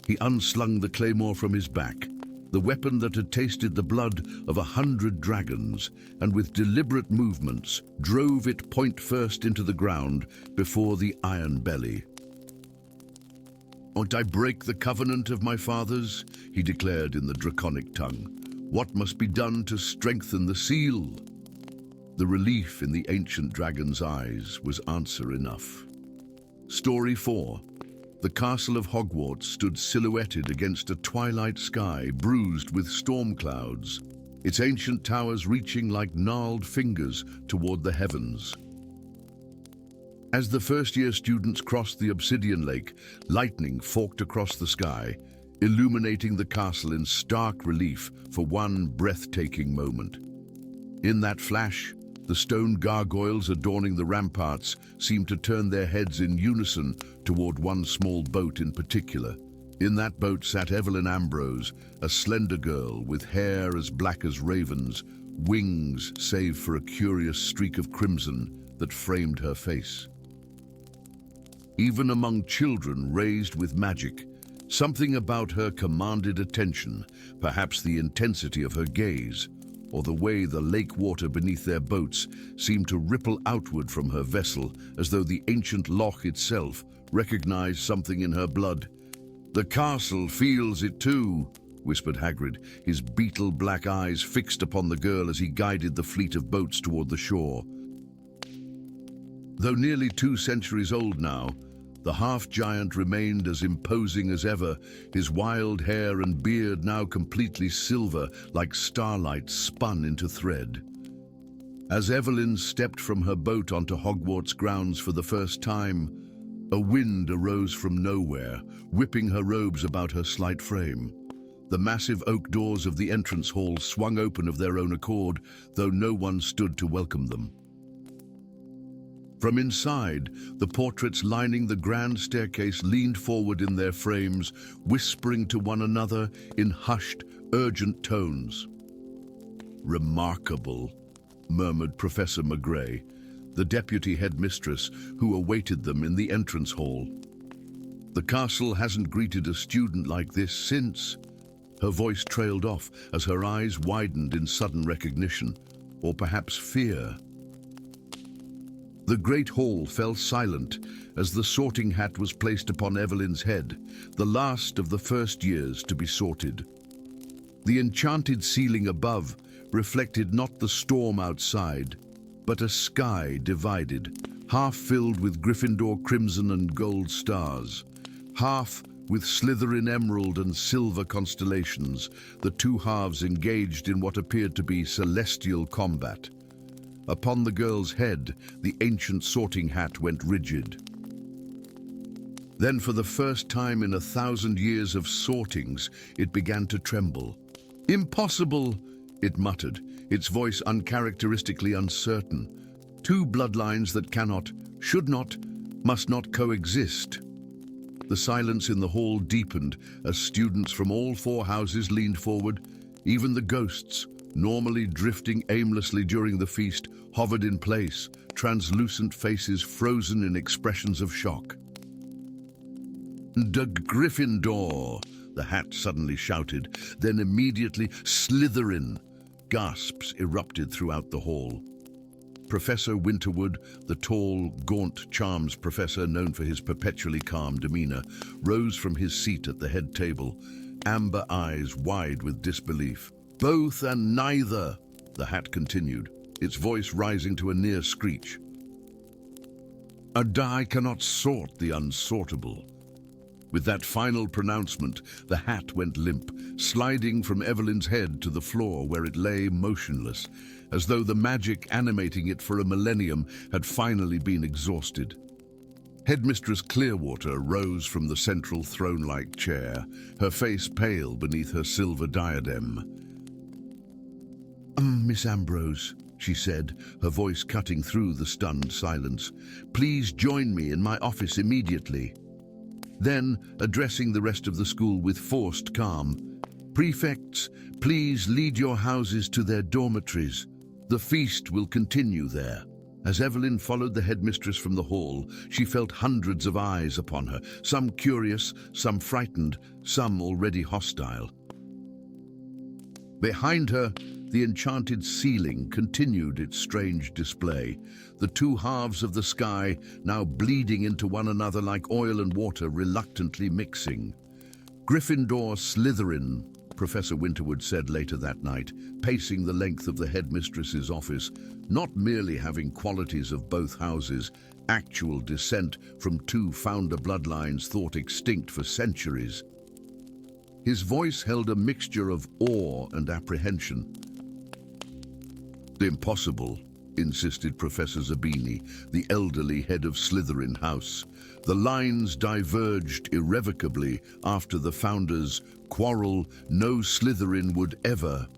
He unslung the claymore from his back, the weapon that had tasted the blood of 100 dragons, and with deliberate movements drove it point first into the ground before the iron belly. "Won't I break the covenant of my fathers?" he declared in the draconic tongue. "What must be done to strengthen the seal?" The relief in the ancient dragon's eyes was answer enough. Story 4. The castle of Hogwarts stood silhouetted against a twilight sky bruised with storm clouds, its ancient towers reaching like gnarled fingers toward the heavens. As the first-year students crossed the obsidian lake, lightning forked across the sky, illuminating the castle in stark relief for one breathtaking moment. In that flash, the stone gargoyles adorning the ramparts seemed to turn their heads in unison toward one small boat in particular. In that boat sat Evelyn Ambrose, a slender girl with hair as black as ravens, wings save for a curious streak of crimson that framed her face. Even among children raised with magic, Something about her commanded attention, perhaps the intensity of her gaze, or the way the lake water beneath their boats seemed to ripple outward from her vessel, as though the ancient loch itself recognized something in her blood. "The castle feels it too," whispered Hagrid, his beetle-black eyes fixed upon the girl as he guided the fleet of boats toward the shore. Though nearly 2 centuries old now, the half-giant remained as imposing as ever, his wild hair and beard now completely silver, like starlight spun into thread. As Evelyn stepped from her boat onto Hogwarts grounds for the first time, a wind arose from nowhere, whipping her robes about her slight frame. The massive oak doors of the entrance hall swung open of their own accord, though no one stood to welcome them. From inside, the portraits lining the grand staircase leaned forward in their frames, whispering to one another in hushed, urgent tones. "Remarkable," murmured Professor McGray, the deputy headmistress who awaited them in the entrance hall. "The castle hasn't greeted a student like this since." Her voice trailed off as her eyes widened in sudden recognition, or perhaps fear. The great hall fell silent as the sorting hat was placed upon Evelyn's head, the last of the first years to be sorted. The enchanted ceiling above reflected not the storm outside, but a sky divided, half filled with Gryffindor crimson and gold stars, half with Slytherin emerald and silver constellations, the two halves engaged in what appeared to be celestial combat. Upon the girl's head, the ancient sorting hat went rigid. Then, for the first time in 1,000 years of sortings, it began to tremble. "Impossible!" it muttered, its voice uncharacteristically uncertain. "Two bloodlines that cannot, should not, must not coexist." The silence in the hall deepened as students from all 4 houses leaned forward. Even the ghosts, normally drifting aimlessly during the feast, hovered in place, translucent faces frozen in expressions of shock. "De Gryffindor!" the hat suddenly shouted, then immediately, "Slytherin!" Gasps erupted throughout the hall. Professor Winterwood, the tall, gaunt charms professor known for his perpetually calm demeanor, rose from his seat at the head table, amber eyes wide with disbelief. "Both and neither," the hat continued, its voice rising to a near screech. "A die cannot sort the unsortable." With that final pronouncement, the hat went limp, sliding from Evelyn's head to the floor where it lay motionless, as though the magic animating it for a millennium had finally been exhausted. Headmistress Clearwater rose from the central throne-like chair, her face pale beneath her silver diadem. "Miss Ambrose," she said, her voice cutting through the stunned silence, "please join me in my office immediately." Then, addressing the rest of the school with forced calm, "Prefects, please lead your houses to their dormitories. The feast will continue there." As Evelyn followed the headmistress from the hall, she felt hundreds of eyes upon her, some curious, some frightened, some already hostile. Behind her, the enchanted ceiling continued its strange display, the 2 halves of the sky now bleeding into one another like oil and water reluctantly mixing. "Gryffindor, Slytherin," Professor Winterwood said later that night, pacing the length of the headmistress's office, not merely having qualities of both houses, actual descent from 2 founder bloodlines thought extinct for centuries. His voice held a mixture of awe and apprehension. "Impossible," insisted Professor Zabini, the elderly head of Slytherin House. "The lines diverged irrevocably after the founders' quarrel. No Slytherin would ever..."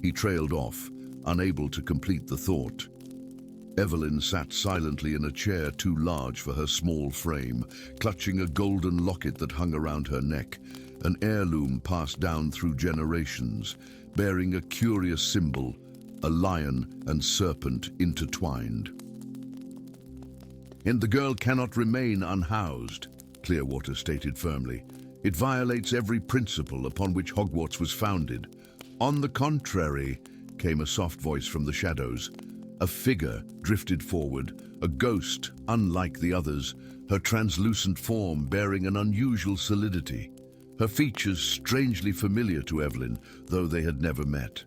He trailed off, unable to complete the thought. Evelyn sat silently in a chair too large for her small frame, clutching a golden locket that hung around her neck, an heirloom passed down through generations, bearing a curious symbol, a lion and serpent intertwined. "And the girl cannot remain unhoused," Clearwater stated firmly. "It violates every principle upon which Hogwarts was founded." "On the contrary," came a soft voice from the shadows. A figure drifted forward, a ghost unlike the others, her translucent form bearing an unusual solidity. Her features strangely familiar to Evelyn, though they had never met.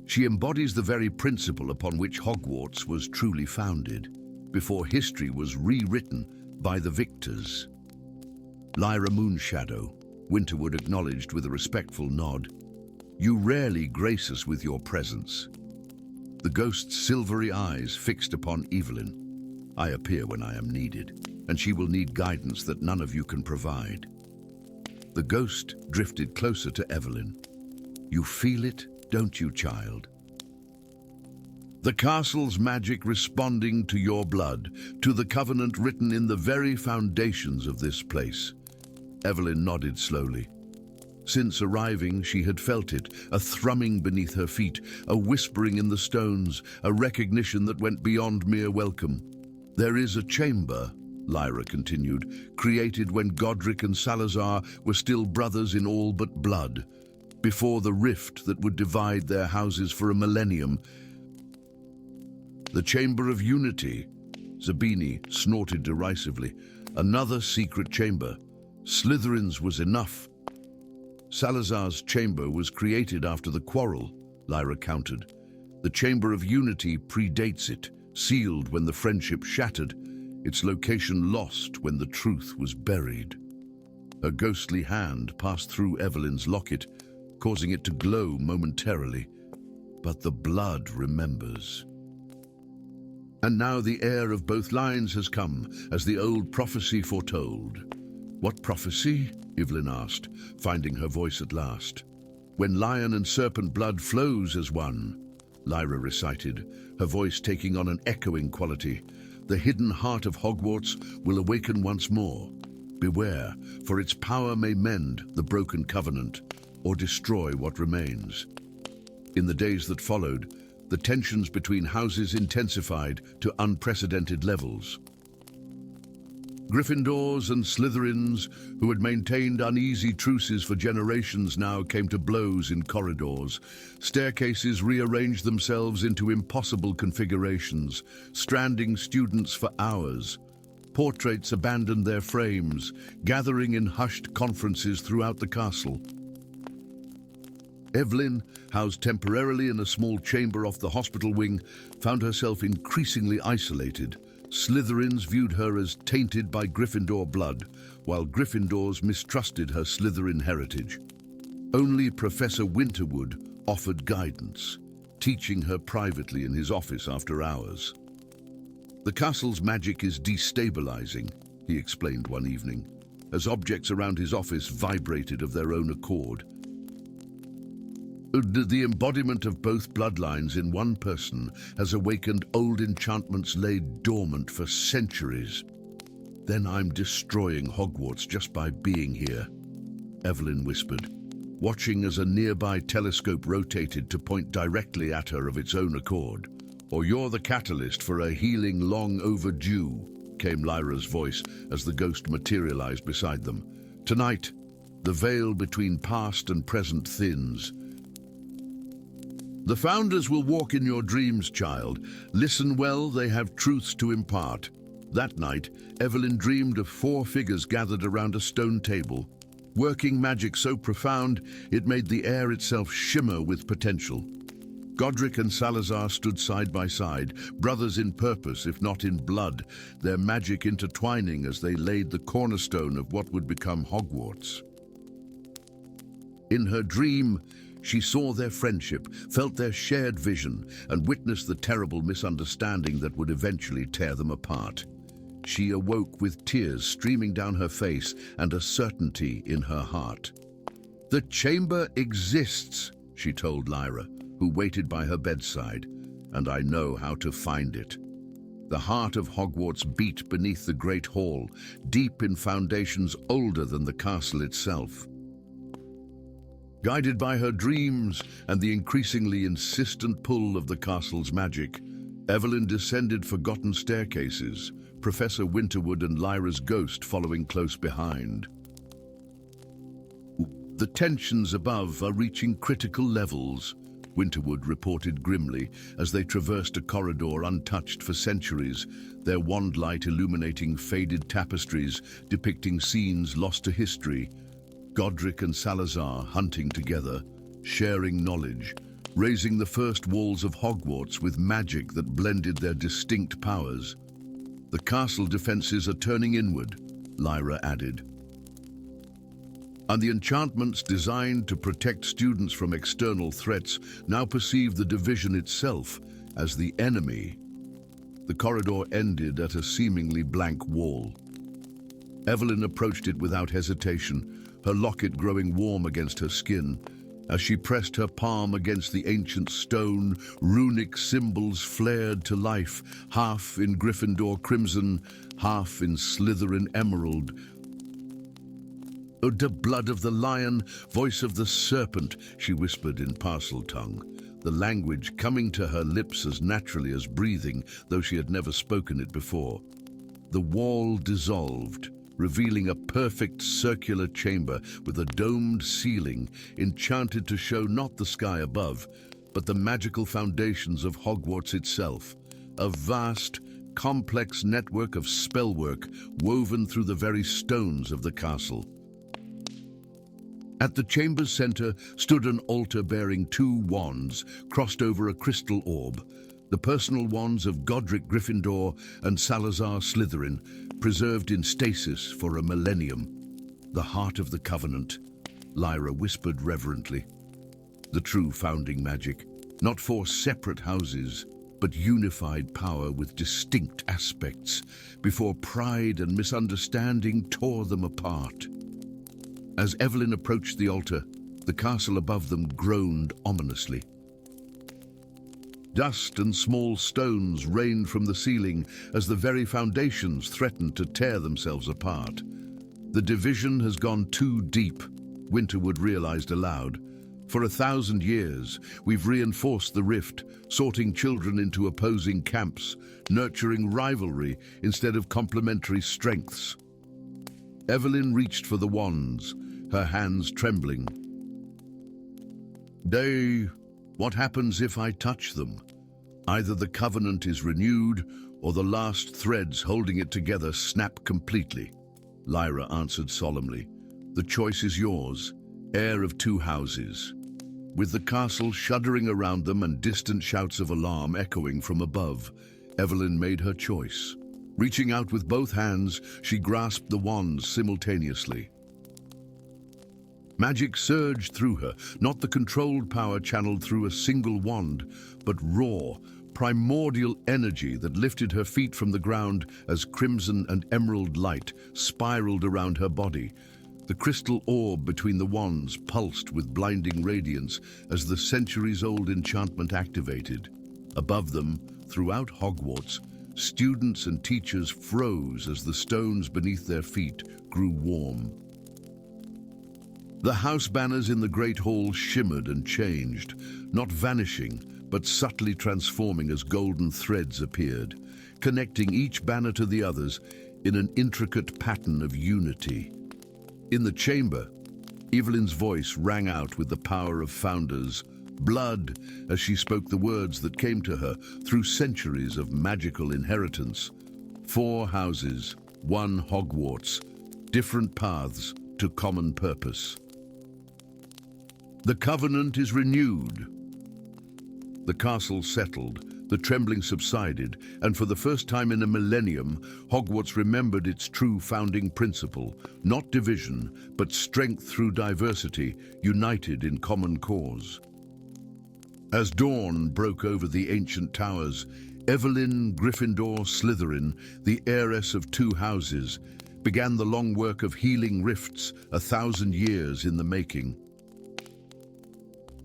She embodies the very principle upon which Hogwarts was truly founded, before history was rewritten by the victors. Lyra Moonshadow, Winterwood acknowledged with a respectful nod. "You rarely grace us with your presence." The ghost's silvery eyes fixed upon Evelyn. "I appear when I am needed, and she will need guidance that none of you can provide." The ghost drifted closer to Evelyn. "You feel it, don't you, child? The castle's magic responding to your blood, to the covenant written in the very foundations of this place." Evelyn nodded slowly. Since arriving, she had felt it, a thrumming beneath her feet, a whispering in the stones, a recognition that went beyond mere welcome. "There is a chamber," Lyra continued, "created when Godric and Salazar were still brothers in all but blood, before the rift that would divide their houses for a millennium. The Chamber of Unity," Zabini snorted derisively. "Another secret chamber. Slytherin's was enough." "Salazar's chamber was created after the quarrel," Lyra countered. "The Chamber of Unity predates it, sealed when the friendship shattered, its location lost when the truth was buried." A ghostly hand passed through Evelyn's locket, causing it to glow momentarily. "But the blood remembers." And now the heir of both lines has come, as the old prophecy foretold. "What prophecy?" Evelyn asked, finding her voice at last. "When lion and serpent blood flows as one," Lyra recited, her voice taking on an echoing quality. "The hidden heart of Hogwarts will awaken once more. Beware, for its power may mend the broken covenant, or destroy what remains." In the days that followed, the tensions between houses intensified to unprecedented levels. Gryffindors and Slytherins, who had maintained uneasy truces for generations, now came to blows in corridors. Staircases rearranged themselves into impossible configurations, stranding students for hours. Portraits abandoned their frames, gathering in hushed conferences throughout the castle. Evelyn, housed temporarily in a small chamber off the hospital wing, found herself increasingly isolated. Slytherins viewed her as tainted by Gryffindor blood, while Gryffindors mistrusted her Slytherin heritage. Only Professor Winterwood offered guidance, teaching her privately in his office after hours. "The castle's magic is destabilizing," he explained one evening, as objects around his office vibrated of their own accord. "The embodiment of both bloodlines in one person has awakened old enchantments laid dormant for centuries. Then I'm destroying Hogwarts just by being here," Evelyn whispered, watching as a nearby telescope rotated to point directly at her of its own accord. "Or you're the catalyst for a healing long overdue," came Lyra's voice as the ghost materialized beside them. "Tonight, the veil between past and present thins. The founders will walk in your dreams, child. Listen well, they have truths to impart." That night, Evelyn dreamed of 4 figures gathered around a stone table, working magic so profound it made the air itself shimmer with potential. Godric and Salazar stood side by side, brothers in purpose if not in blood, their magic intertwining as they laid the cornerstone of what would become Hogwarts. In her dream, she saw their friendship, felt their shared vision, and witnessed the terrible misunderstanding that would eventually tear them apart. She awoke with tears streaming down her face and a certainty in her heart. "The chamber exists," she told Lyra, who waited by her bedside, "and I know how to find it." The heart of Hogwarts beat beneath the Great Hall, deep in foundations older than the castle itself. Guided by her dreams and the increasingly insistent pull of the castle's magic, Evelyn descended forgotten staircases, Professor Winterwood and Lyra's ghost following close behind. "The tensions above are reaching critical levels," Winterwood reported grimly as they traversed a corridor untouched for centuries, their wand light illuminating faded tapestries depicting scenes lost to history. Godric and Salazar hunting together, sharing knowledge, raising the first walls of Hogwarts with magic that blended their distinct powers. "The castle defenses are turning inward," Lyra added. "And the enchantments designed to protect students from external threats now perceive the division itself as the enemy." The corridor ended at a seemingly blank wall. Evelyn approached it without hesitation, her locket growing warm against her skin. As she pressed her palm against the ancient stone, runic symbols flared to life, half in Gryffindor crimson, half in Slytherin emerald. "Oh, the blood of the lion, voice of the serpent," she whispered in Parseltongue, the language coming to her lips as naturally as breathing, though she had never spoken it before. The wall dissolved, revealing a perfect circular chamber with a domed ceiling, enchanted to show not the sky above, but the magical foundations of Hogwarts itself, a vast, complex network of spellwork woven through the very stones of the castle. At the chamber's center stood an altar bearing two wands crossed over a crystal orb, the personal wands of Godric Gryffindor and Salazar Slytherin, preserved in stasis for a millennium. "The heart of the Covenant," Lyra whispered reverently. "The true founding magic, not four separate houses, but unified power with distinct aspects, before pride and misunderstanding tore them apart." As Evelyn approached the altar, the castle above them groaned ominously. Dust and small stones rained from the ceiling as the very foundations threatened to tear themselves apart. "The division has gone too deep," Winterwood realized aloud. "For 1,000 years, we've reinforced the rift, sorting children into opposing camps, nurturing rivalry instead of complementary strengths." Evelyn reached for the wands, her hands trembling. "What happens if I touch them? Either the covenant is renewed, or the last threads holding it together snap completely," Lyra answered solemnly. "The choice is yours, heir of two houses." With the castle shuddering around them and distant shouts of alarm echoing from above, Evelyn made her choice. Reaching out with both hands, she grasped the wands simultaneously. Magic surged through her, not the controlled power channeled through a single wand, but raw, primordial energy that lifted her feet from the ground as crimson and emerald light spiraled around her body. The crystal orb between the wands pulsed with blinding radiance as the centuries-old enchantment activated. Above them, throughout Hogwarts, students and teachers froze as the stones beneath their feet grew warm. The house banners in the Great Hall shimmered and changed, not vanishing, but subtly transforming as golden threads appeared, connecting each banner to the others in an intricate pattern of unity. In the chamber, Evelyn's voice rang out with the power of founders, blood, as she spoke the words that came to her through centuries of magical inheritance. 4 houses, 1 Hogwarts, different paths to common purpose. The covenant is renewed. The castle settled, the trembling subsided, and for the first time in a millennium, Hogwarts remembered its true founding principle, not division, but strength through diversity, united in common cause. As dawn broke over the ancient towers, Evelyn, Gryffindor, Slytherin, the heiress of 2 houses, began the long work of healing rifts 1,000 years in the making.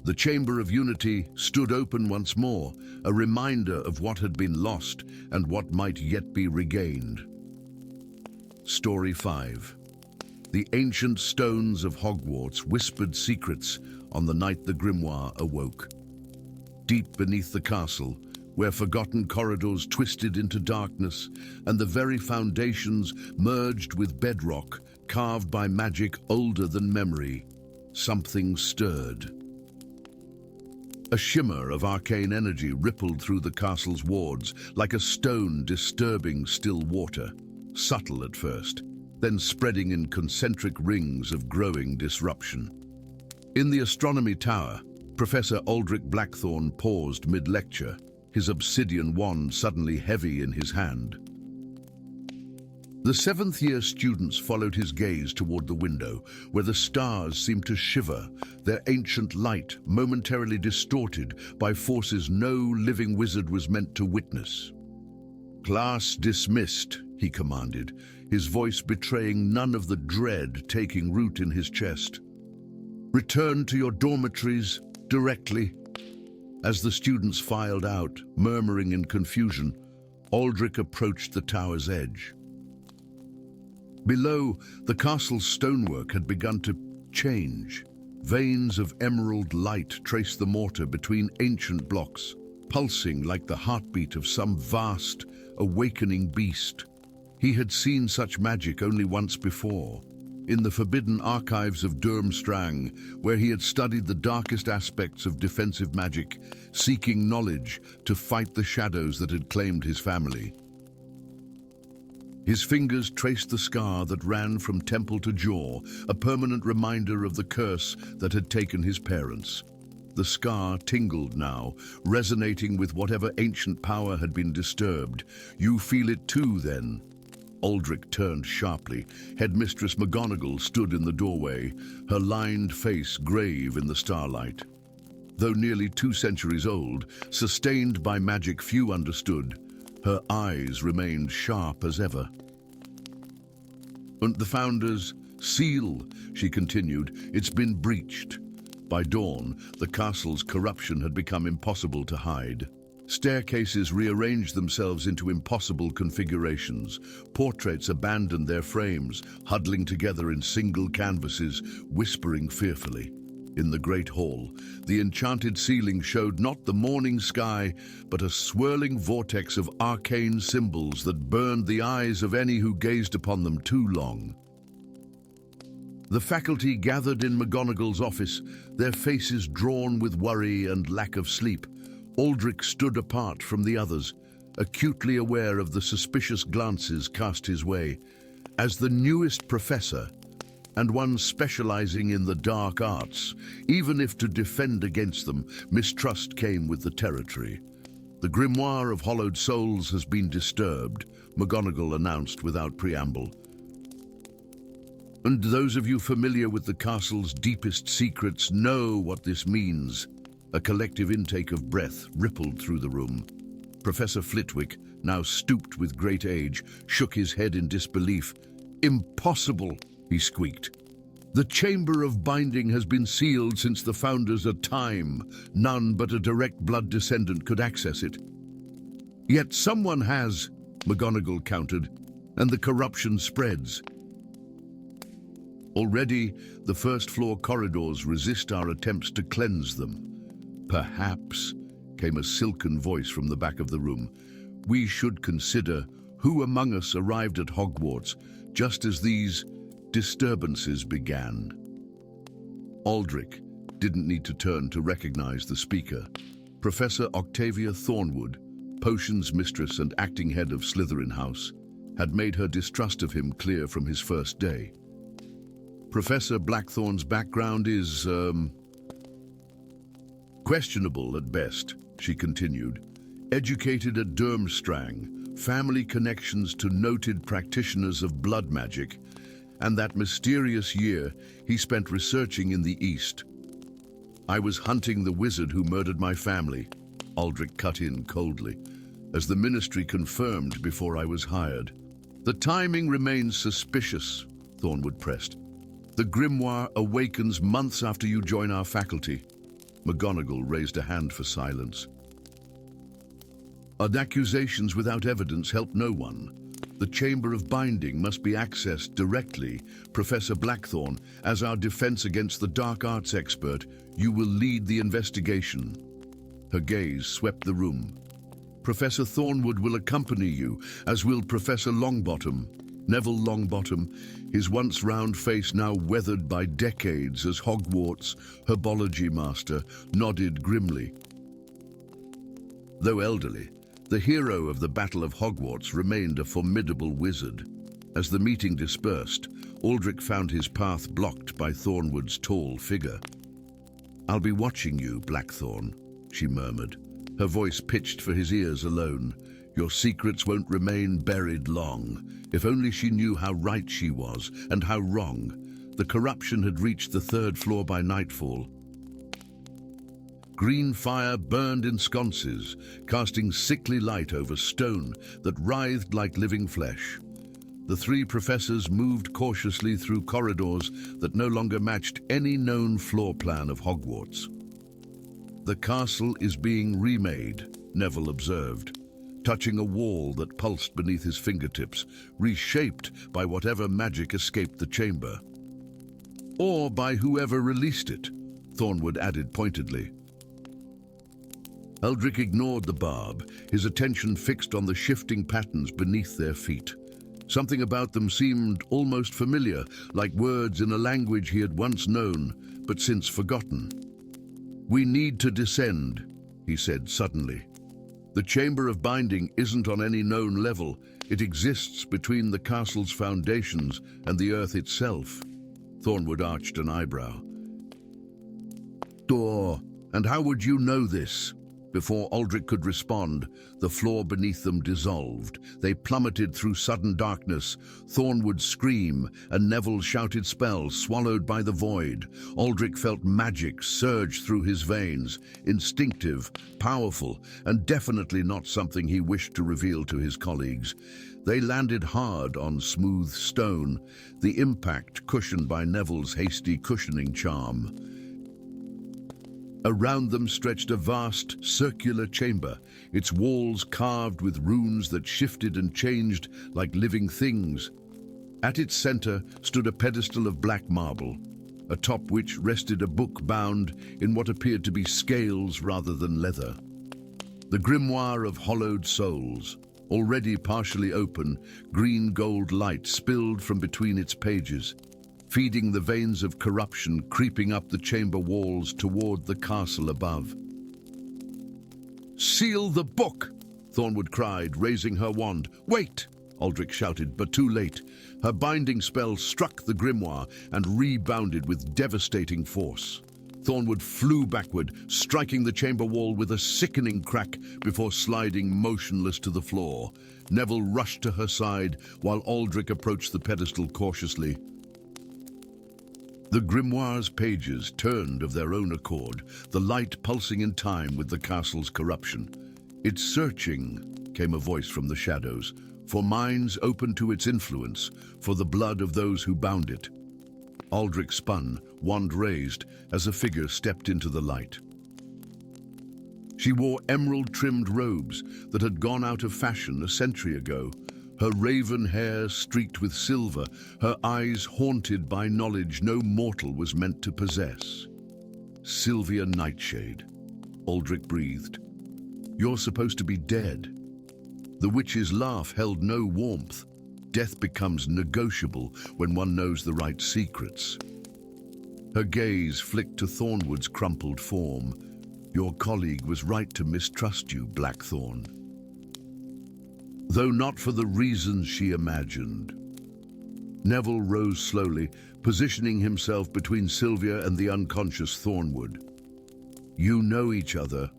The Chamber of Unity stood open once more, a reminder of what had been lost and what might yet be regained. Story 5. The ancient stones of Hogwarts whispered secrets on the night the grimoire awoke. Deep beneath the castle, where forgotten corridors twisted into darkness and the very foundations merged with bedrock carved by magic older than memory. Something stirred. A shimmer of arcane energy rippled through the castle's wards, like a stone disturbing still water, subtle at first, then spreading in concentric rings of growing disruption. In the astronomy tower, Professor Aldrich Blackthorne paused mid-lecture, his obsidian wand suddenly heavy in his hand. The seventh-year students followed his gaze toward the window, where the stars seemed to shiver, their ancient light momentarily distorted by forces no living wizard was meant to witness. "Class dismissed," he commanded, his voice betraying none of the dread taking root in his chest. "Return to your dormitories directly." As the students filed out, murmuring in confusion, Aldrich approached the tower's edge. Below, the castle's stonework had begun to change. Veins of emerald light traced the mortar between ancient blocks, pulsing like the heartbeat of some vast, awakening beast. He had seen such magic only once before, in the forbidden archives of Durmstrang, where he had studied the darkest aspects of defensive magic, seeking knowledge to fight the shadows that had claimed his family. His fingers traced the scar that ran from temple to jaw, a permanent reminder of the curse that had taken his parents. The scar tingled now, resonating with whatever ancient power had been disturbed. "You feel it too, then?" Aldrich turned sharply. Headmistress McGonagall stood in the doorway, her lined face grave in the starlight. Though nearly 2 centuries old, sustained by magic few understood, her eyes remained sharp as ever. "And the Founder's seal," she continued, "it's been breached." By dawn, the castle's corruption had become impossible to hide. Staircases rearranged themselves into impossible configurations. Portraits abandoned their frames, huddling together in single canvases, whispering fearfully. In the great hall, the enchanted ceiling showed not the morning sky, but a swirling vortex of arcane symbols that burned the eyes of any who gazed upon them too long. The faculty gathered in McGonagall's office, their faces drawn with worry and lack of sleep. Aldrich stood apart from the others, acutely aware of the suspicious glances cast his way. As the newest professor, and one specializing in the dark arts, even if to defend against them, mistrust came with the territory. "The grimoire of hollowed souls has been disturbed," McGonagall announced without preamble. "And those of you familiar with the castle's deepest secrets know what this means." A collective intake of breath rippled through the room. Professor Flitwick, now stooped with great age, shook his head in disbelief. "Impossible," he squeaked. "The Chamber of Binding has been sealed since the Founders of Time. None but a direct blood descendant could access it." "Yet someone has," McGonagall countered, "and the corruption spreads." "Already, the first-floor corridors resist our attempts to cleanse them." "Perhaps," came a silken voice from the back of the room, "we should consider who among us arrived at Hogwarts just as these disturbances began." Aldrich didn't need to turn to recognize the speaker. Professor Octavia Thornwood, potions mistress and acting head of Slytherin House, had made her distrust of him clear from his first day. "Professor Blackthorne's background is, questionable at best," she continued. "Educated at Durmstrang, family connections to noted practitioners of blood magic, and that mysterious year he spent researching in the East. I was hunting the wizard who murdered my family," Aldrich cut in coldly, "as the ministry confirmed before I was hired." "The timing remains suspicious," Thornwood pressed. "The grimoire awakens months after you join our faculty." McGonagall raised a hand for silence. "And accusations without evidence help no one. The Chamber of Binding must be accessed directly. Professor Blackthorne, as our defense against the dark arts expert, you will lead the investigation." Her gaze swept the room. Professor Thornwood will accompany you, as will Professor Longbottom. Neville Longbottom, his once round face now weathered by decades as Hogwarts herbology master, nodded grimly. Though elderly, the hero of the Battle of Hogwarts remained a formidable wizard. As the meeting dispersed, Aldrich found his path blocked by Thornwood's tall figure. "I'll be watching you, Blackthorn," she murmured, her voice pitched for his ears alone. "Your secrets won't remain buried long." If only she knew how right she was, and how wrong. The corruption had reached the 3rd floor by nightfall. Green fire burned in sconces, casting sickly light over stone that writhed like living flesh. The 3 professors moved cautiously through corridors that no longer matched any known floor plan of Hogwarts. "The castle is being remade," Neville observed, touching a wall that pulsed beneath his fingertips, reshaped by whatever magic escaped the chamber. "Or by whoever released it," Thornwood added pointedly. Aldrich ignored the barb, his attention fixed on the shifting patterns beneath their feet. Something about them seemed almost familiar, like words in a language he had once known, but since forgotten. "We need to descend," he said suddenly. "The Chamber of Binding isn't on any known level. It exists between the castle's foundations and the earth itself." Thornwood arched an eyebrow. "Door, and how would you know this?" Before Aldrich could respond, the floor beneath them dissolved. They plummeted through sudden darkness. Thornwood's scream and Neville's shouted spells swallowed by the void. Aldrich felt magic surge through his veins, instinctive, powerful, and definitely not something he wished to reveal to his colleagues. They landed hard on smooth stone, the impact cushioned by Neville's hasty cushioning charm. Around them stretched a vast, circular chamber, its walls carved with runes that shifted and changed like living things. At its center stood a pedestal of black marble, atop which rested a book bound in what appeared to be scales rather than leather. The grimoire of hollowed souls. Already partially open, green-gold light spilled from between its pages, feeding the veins of corruption creeping up the chamber walls toward the castle above. "Seal the book!" Thornwood cried, raising her wand. "Wait!" Aldrich shouted, but too late. Her binding spell struck the grimoire and rebounded with devastating force. Thornwood flew backward, striking the chamber wall with a sickening crack before sliding motionless to the floor. Neville rushed to her side while Aldrich approached the pedestal cautiously. The grimoire's pages turned of their own accord, the light pulsing in time with the castle's corruption. "It's searching," came a voice from the shadows, "for minds open to its influence, for the blood of those who bound it." Aldrich spun, wand raised, as a figure stepped into the light. She wore emerald-trimmed robes that had gone out of fashion a century ago, her raven hair streaked with silver, her eyes haunted by knowledge no mortal was meant to possess. "Sylvia Nightshade," Aldrich breathed. "You're supposed to be dead." The witch's laugh held no warmth. Death becomes negotiable when one knows the right secrets. Her gaze flicked to Thornwood's crumpled form. "Your colleague was right to mistrust you, Blackthorn." Though not for the reasons she imagined. Neville rose slowly, positioning himself between Sylvia and the unconscious Thornwood. "You know each other."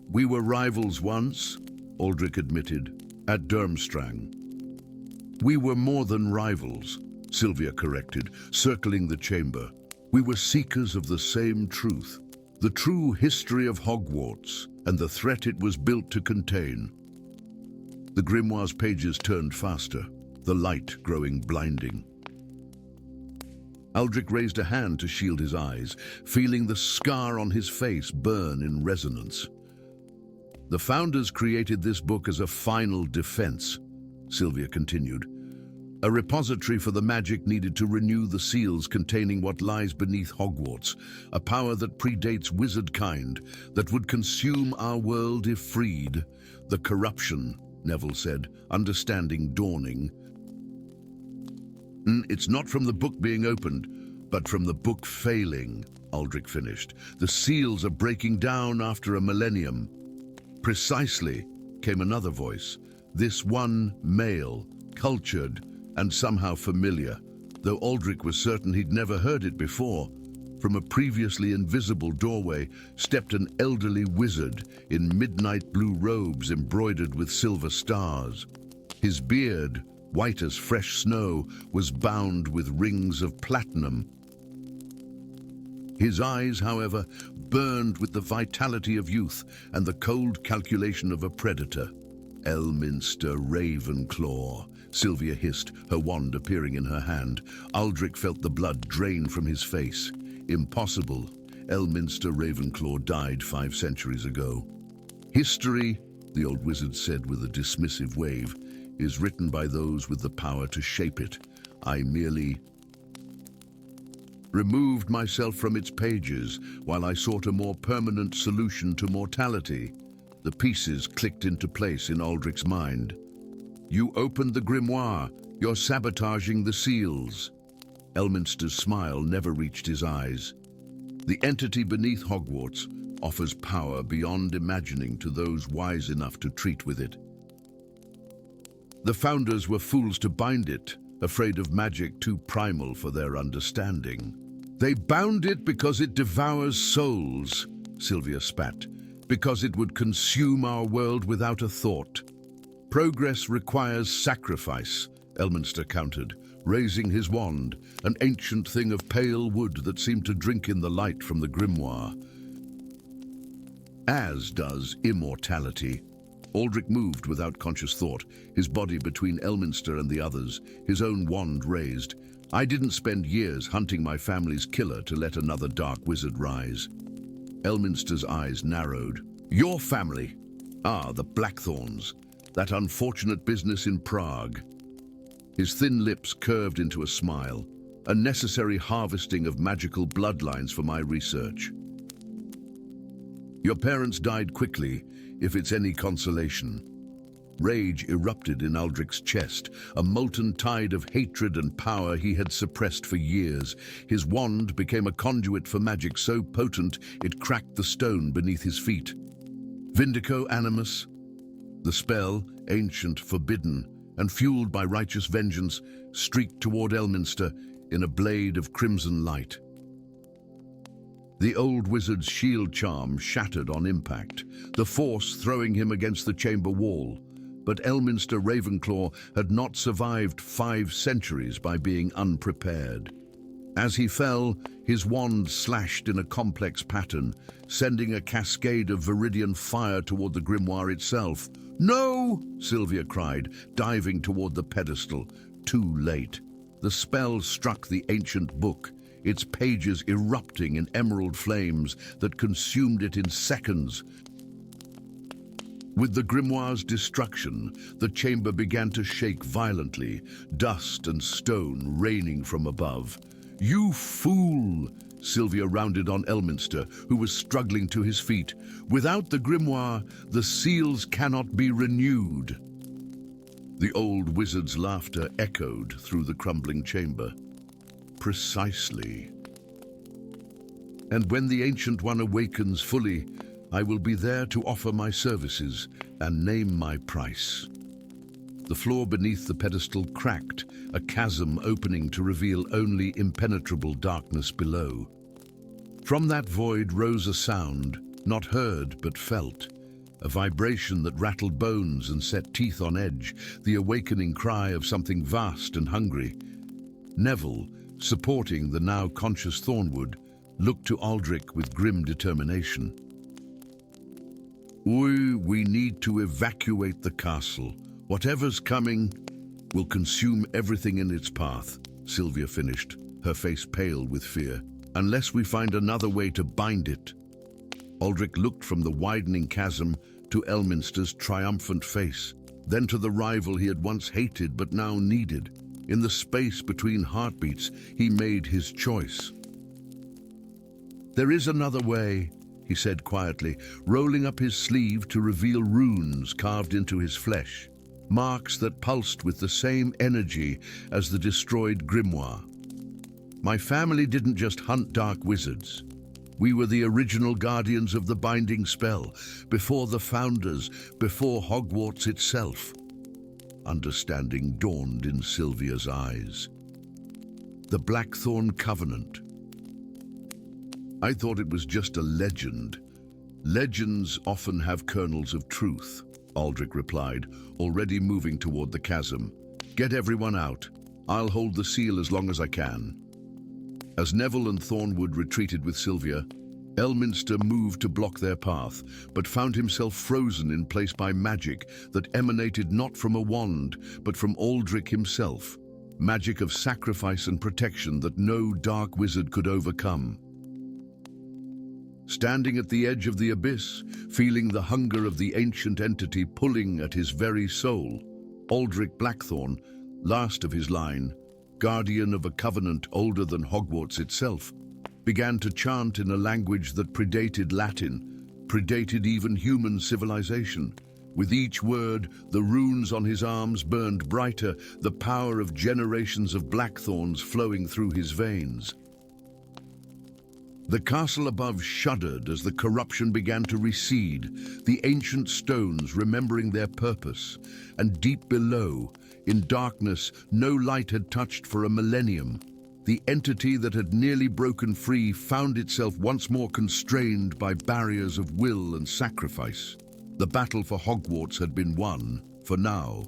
"We were rivals once," Aldrich admitted, "at Durmstrang." "We were more than rivals," Sylvia corrected, circling the chamber. "We were seekers of the same truth, the true history of Hogwarts and the threat it was built to contain." The grimoire's pages turned faster, the light growing blinding. Aldrich raised a hand to shield his eyes, feeling the scar on his face burn in resonance. "The founders created this book as a final defense," Sylvia continued. A repository for the magic needed to renew the seals containing what lies beneath Hogwarts, a power that predates wizard kind, that would consume our world if freed. The corruption, Neville said, understanding dawning. It's not from the book being opened, but from the book failing, Aldrich finished. The seals are breaking down after a millennium. Precisely, came another voice. This one male, cultured, and somehow familiar, though Aldrich was certain he'd never heard it before. From a previously invisible doorway stepped an elderly wizard in midnight blue robes embroidered with silver stars. His beard, white as fresh snow, was bound with rings of platinum. His eyes, however, burned with the vitality of youth and the cold calculation of a predator. Elminster Ravenclaw, Sylvia hissed, her wand appearing in her hand. Aldrich felt the blood drain from his face. Impossible. Elminster Ravenclaw died 5 centuries ago. History, the old wizard said with a dismissive wave, is written by those with the power to shape it. I merely removed myself from its pages while I sought a more permanent solution to mortality. The pieces clicked into place in Aldrich's mind. You opened the grimoire. You're sabotaging the seals. Elminster's smile never reached his eyes. The entity beneath Hogwarts offers power beyond imagining to those wise enough to treat with it. The founders were fools to bind it, afraid of magic too primal for their understanding. They bound it because it devours souls, Sylvia spat, because it would consume our world without a thought. Progress requires sacrifice, Elminster countered, raising his wand, an ancient thing of pale wood that seemed to drink in the light from the grimoire. As does immortality. Aldrich moved without conscious thought, his body between Elminster and the others, his own wand raised. I didn't spend years hunting my family's killer to let another dark wizard rise. Elminster's eyes narrowed. Your family? Ah, the Blackthorns. That unfortunate business in Prague. His thin lips curved into a smile. A necessary harvesting of magical bloodlines for my research. Your parents died quickly, if it's any consolation. Rage erupted in Aldrich's chest, a molten tide of hatred and power he had suppressed for years. His wand became a conduit for magic so potent it cracked the stone beneath his feet. Vindico Animus. The spell, ancient, forbidden, and fueled by righteous vengeance, streaked toward Elminster in a blade of crimson light. The old wizard's shield charm shattered on impact, the force throwing him against the chamber wall. But Elminster Ravenclaw had not survived 5 centuries by being unprepared. As he fell, his wand slashed in a complex pattern, sending a cascade of viridian fire toward the grimoire itself. No! Sylvia cried, diving toward the pedestal. Too late. The spell struck the ancient book, its pages erupting in emerald flames that consumed it in seconds. With the grimoire's destruction, the chamber began to shake violently, dust and stone raining from above. You fool! Sylvia rounded on Elminster, who was struggling to his feet. Without the grimoire, the seals cannot be renewed. The old wizard's laughter echoed through the crumbling chamber. Precisely. And when the Ancient One awakens fully, I will be there to offer my services and name my price. The floor beneath the pedestal cracked, a chasm opening to reveal only impenetrable darkness below. From that void rose a sound, not heard but felt, a vibration that rattled bones and set teeth on edge, the awakening cry of something vast and hungry. Neville, supporting the now conscious Thornwood, looked to Aldrich with grim determination. We need to evacuate the castle. Whatever's coming will consume everything in its path, Sylvia finished, her face pale with fear. Unless we find another way to bind it. Aldrich looked from the widening chasm to Elminster's triumphant face, then to the rival he had once hated but now needed. In the space between heartbeats, he made his choice. "There is another way," he said quietly, rolling up his sleeve to reveal runes carved into his flesh, marks that pulsed with the same energy as the destroyed grimoire. "My family didn't just hunt dark wizards. We were the original guardians of the binding spell, before the founders, before Hogwarts itself." Understanding dawned in Sylvia's eyes. "The Blackthorn Covenant. I thought it was just a legend." "Legends often have kernels of truth," Aldrich replied, already moving toward the chasm. "Get everyone out. I'll hold the seal as long as I can." As Neville and Thornwood retreated with Sylvia, Elminster moved to block their path, but found himself frozen in place by magic that emanated not from a wand, but from Aldrich himself. Magic of sacrifice and protection that no dark wizard could overcome. Standing at the edge of the abyss, feeling the hunger of the ancient entity pulling at his very soul, Aldrich Blackthorn, last of his line, guardian of a covenant older than Hogwarts itself, began to chant in a language that predated Latin, predated even human civilization. With each word, the runes on his arms burned brighter, the power of generations of blackthorns flowing through his veins. The castle above shuddered as the corruption began to recede, the ancient stones remembering their purpose, and deep below, in darkness no light had touched for a millennium, the entity that had nearly broken free found itself once more constrained by barriers of will and sacrifice. The battle for Hogwarts had been won, for now.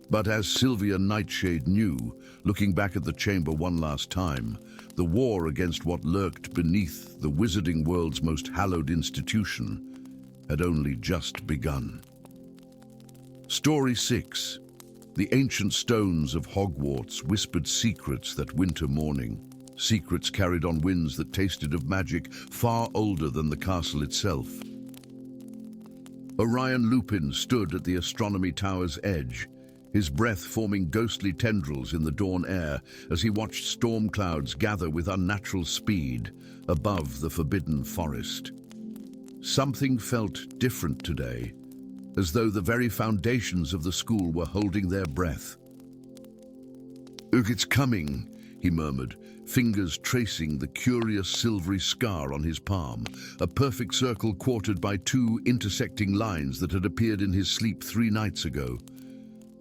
But as Sylvia Nightshade knew, looking back at the chamber one last time, the war against what lurked beneath the wizarding world's most hallowed institution had only just begun. Story 6. The ancient stones of Hogwarts whispered secrets that winter morning, secrets carried on winds that tasted of magic far older than the castle itself. Orion Lupin stood at the astronomy tower's edge, his breath forming ghostly tendrils in the dawn air as he watched storm clouds gather with unnatural speed above the forbidden forest. Something felt different today, as though the very foundations of the school were holding their breath. "Look, it's coming," he murmured, fingers tracing the curious silvery scar on his palm, a perfect circle quartered by two intersecting lines that had appeared in his sleep 3 nights ago.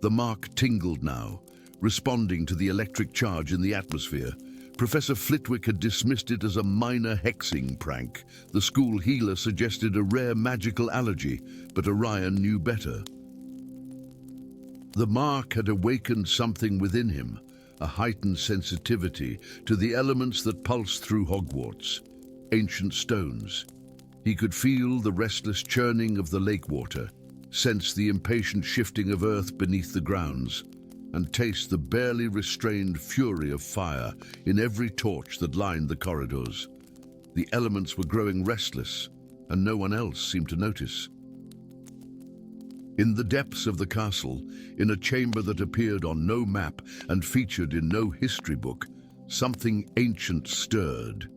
The mark tingled now, responding to the electric charge in the atmosphere. Professor Flitwick had dismissed it as a minor hexing prank. The school healer suggested a rare magical allergy, but Orion knew better. The mark had awakened something within him, a heightened sensitivity to the elements that pulsed through Hogwarts, ancient stones. He could feel the restless churning of the lake water, sense the impatient shifting of earth beneath the grounds, and taste the barely restrained fury of fire in every torch that lined the corridors. The elements were growing restless, and no one else seemed to notice. In the depths of the castle, in a chamber that appeared on no map and featured in no history book, something ancient stirred.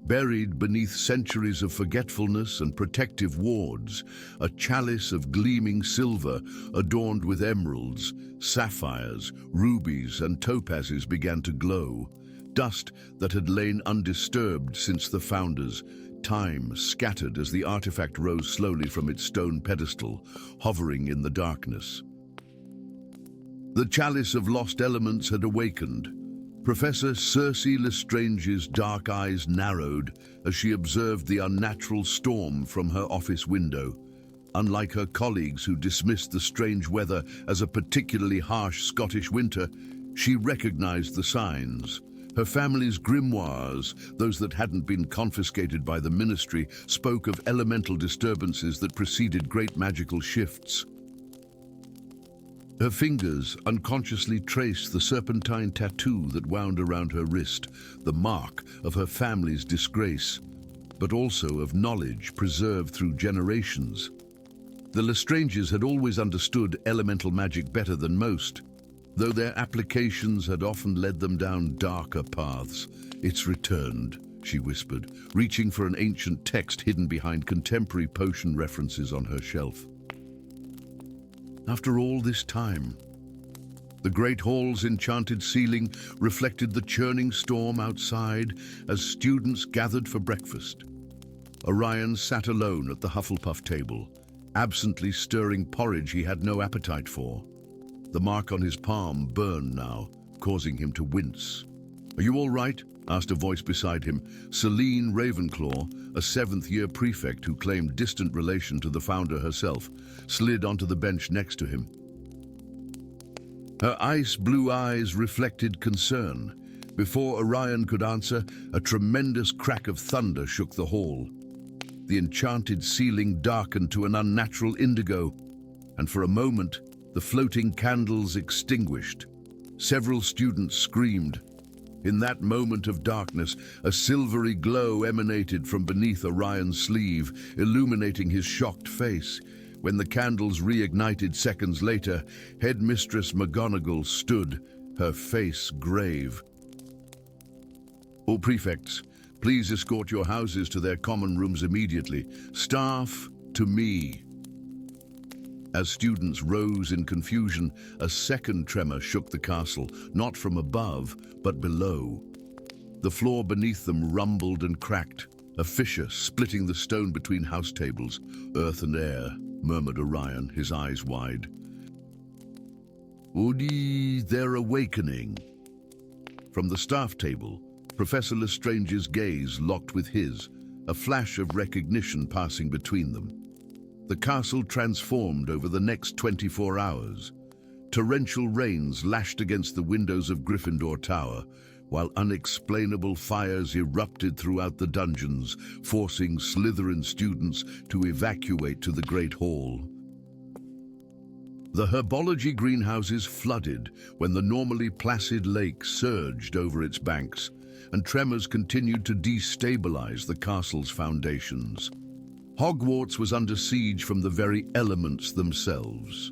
Buried beneath centuries of forgetfulness and protective wards, a chalice of gleaming silver adorned with emeralds, sapphires, rubies, and topazes began to glow. Dust that had lain undisturbed since the founders, time scattered as the artifact rose slowly from its stone pedestal, hovering in the darkness. The chalice of lost elements had awakened. Professor Circe Lestrange's dark eyes narrowed as she observed the unnatural storm from her office window. Unlike her colleagues who dismissed the strange weather as a particularly harsh Scottish winter, she recognized the signs. Her family's grimoires, those that hadn't been confiscated by the ministry, spoke of elemental disturbances that preceded great magical shifts. Her fingers unconsciously traced the serpentine tattoo that wound around her wrist, the mark of her family's disgrace, but also of knowledge preserved through generations. The Lestranges had always understood elemental magic better than most. Though their applications had often led them down darker paths, it's returned, she whispered, reaching for an ancient text hidden behind contemporary potion references on her shelf. After all this time, the great hall's enchanted ceiling reflected the churning storm outside as students gathered for breakfast. Orion sat alone at the Hufflepuff table, absently stirring porridge he had no appetite for. The mark on his palm burned now, causing him to wince. "Are you all right?" asked a voice beside him. Celine Ravenclaw, a seventh-year prefect who claimed distant relation to the founder herself, slid onto the bench next to him. Her ice-blue eyes reflected concern. Before Orion could answer, a tremendous crack of thunder shook the hall. The enchanted ceiling darkened to an unnatural indigo, and for a moment, the floating candles extinguished. Several students screamed. In that moment of darkness, a silvery glow emanated from beneath Orion's sleeve, illuminating his shocked face. When the candles reignited seconds later, Headmistress McGonagall stood, her face grave. "All prefects, please escort your houses to their common rooms immediately. Staff, to me." As students rose in confusion, a second tremor shook the castle, not from above, but below. The floor beneath them rumbled and cracked, a fissure splitting the stone between house tables. "Earth and air," murmured Orion, his eyes wide. "Udi, they're awakening." From the staff table, Professor Lestrange's gaze locked with his, a flash of recognition passing between them. The castle transformed over the next 24 hours. Torrential rains lashed against the windows of Gryffindor Tower, while unexplainable fires erupted throughout the dungeons, forcing Slytherin students to evacuate to the Great Hall. The herbology greenhouses flooded when the normally placid lake surged over its banks, and tremors continued to destabilize the castle's foundations. Hogwarts was under siege from the very elements themselves.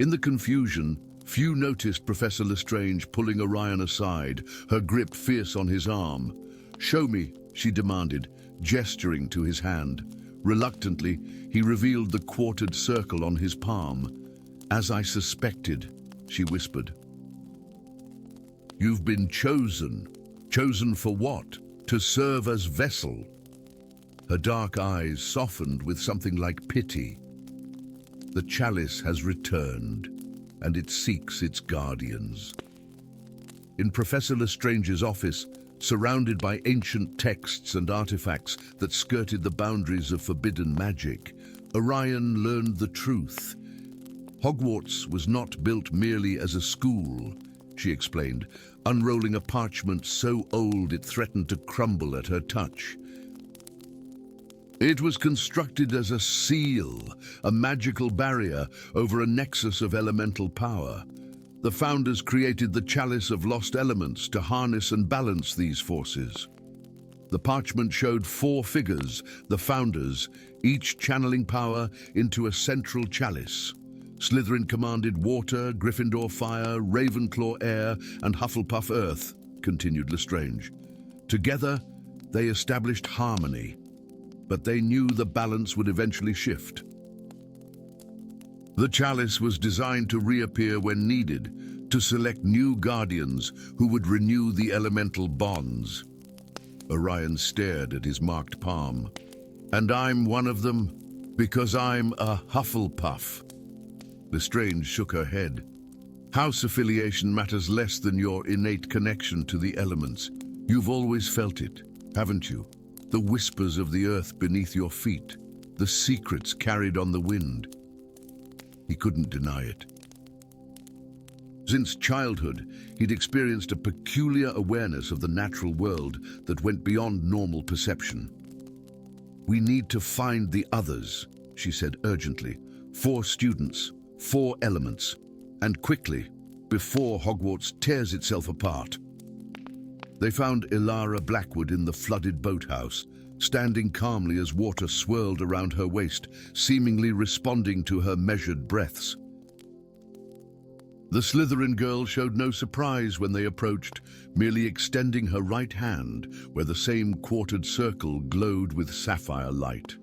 In the confusion, few noticed Professor Lestrange pulling Orion aside, her grip fierce on his arm. "Show me," she demanded, gesturing to his hand. Reluctantly, he revealed the quartered circle on his palm. "As I suspected," she whispered. "You've been chosen. Chosen for what? To serve as vessel." Her dark eyes softened with something like pity. "The chalice has returned, and it seeks its guardians." In Professor Lestrange's office, surrounded by ancient texts and artifacts that skirted the boundaries of forbidden magic, Orion learned the truth. Hogwarts was not built merely as a school, she explained, unrolling a parchment so old it threatened to crumble at her touch. It was constructed as a seal, a magical barrier over a nexus of elemental power. The founders created the Chalice of Lost Elements to harness and balance these forces. The parchment showed 4 figures, the founders, each channeling power into a central chalice. Slytherin commanded water, Gryffindor fire, Ravenclaw air, and Hufflepuff earth, continued Lestrange. Together, they established harmony. But they knew the balance would eventually shift. The chalice was designed to reappear when needed, to select new guardians who would renew the elemental bonds. Orion stared at his marked palm. "And I'm one of them, because I'm a Hufflepuff." Lestrange shook her head. "House affiliation matters less than your innate connection to the elements. You've always felt it, haven't you? The whispers of the earth beneath your feet, the secrets carried on the wind." He couldn't deny it. Since childhood, he'd experienced a peculiar awareness of the natural world that went beyond normal perception. "We need to find the others," she said urgently. 4 students, 4 elements, and quickly, before Hogwarts tears itself apart. They found Ilara Blackwood in the flooded boathouse, standing calmly as water swirled around her waist, seemingly responding to her measured breaths. The Slytherin girl showed no surprise when they approached, merely extending her right hand where the same quartered circle glowed with sapphire light.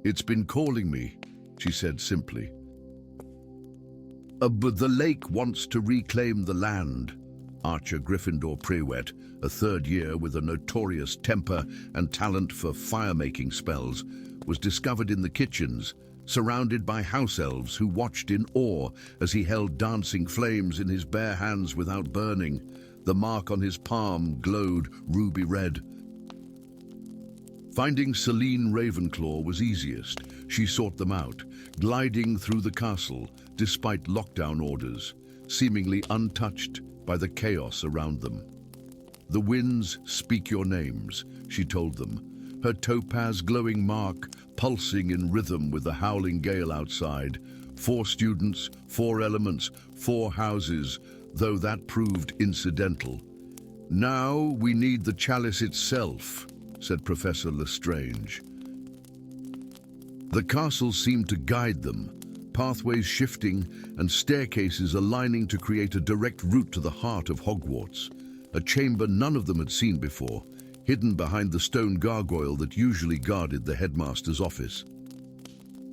"It's been calling me," she said simply. But the lake wants to reclaim the land." Archer Gryffindor Prewett, a third year with a notorious temper and talent for fire-making spells, was discovered in the kitchens, surrounded by house elves who watched in awe as he held dancing flames in his bare hands without burning. The mark on his palm glowed ruby red. Finding Celine Ravenclaw was easiest. She sought them out, gliding through the castle despite lockdown orders, seemingly untouched by the chaos around them. "The winds speak your names," she told them, her topaz glowing mark pulsing in rhythm with the howling gale outside. 4 students, 4 elements, 4 houses, though that proved incidental. "Now we need the chalice itself," said Professor Lestrange. The castle seemed to guide them, pathways shifting and staircases aligning to create a direct route to the heart of Hogwarts, a chamber none of them had seen before, hidden behind the stone gargoyle that usually guarded the headmaster's office.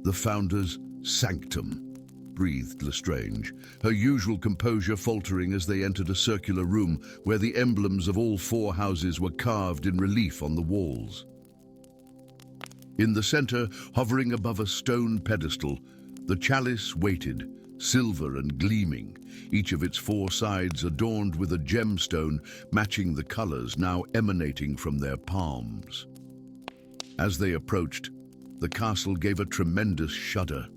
"The Founder's sanctum," breathed Lestrange, her usual composure faltering as they entered a circular room where the emblems of all 4 houses were carved in relief on the walls. In the center, hovering above a stone pedestal, the chalice waited, silver and gleaming, each of its 4 sides adorned with a gemstone matching the colors now emanating from their palms. As they approached, the castle gave a tremendous shudder.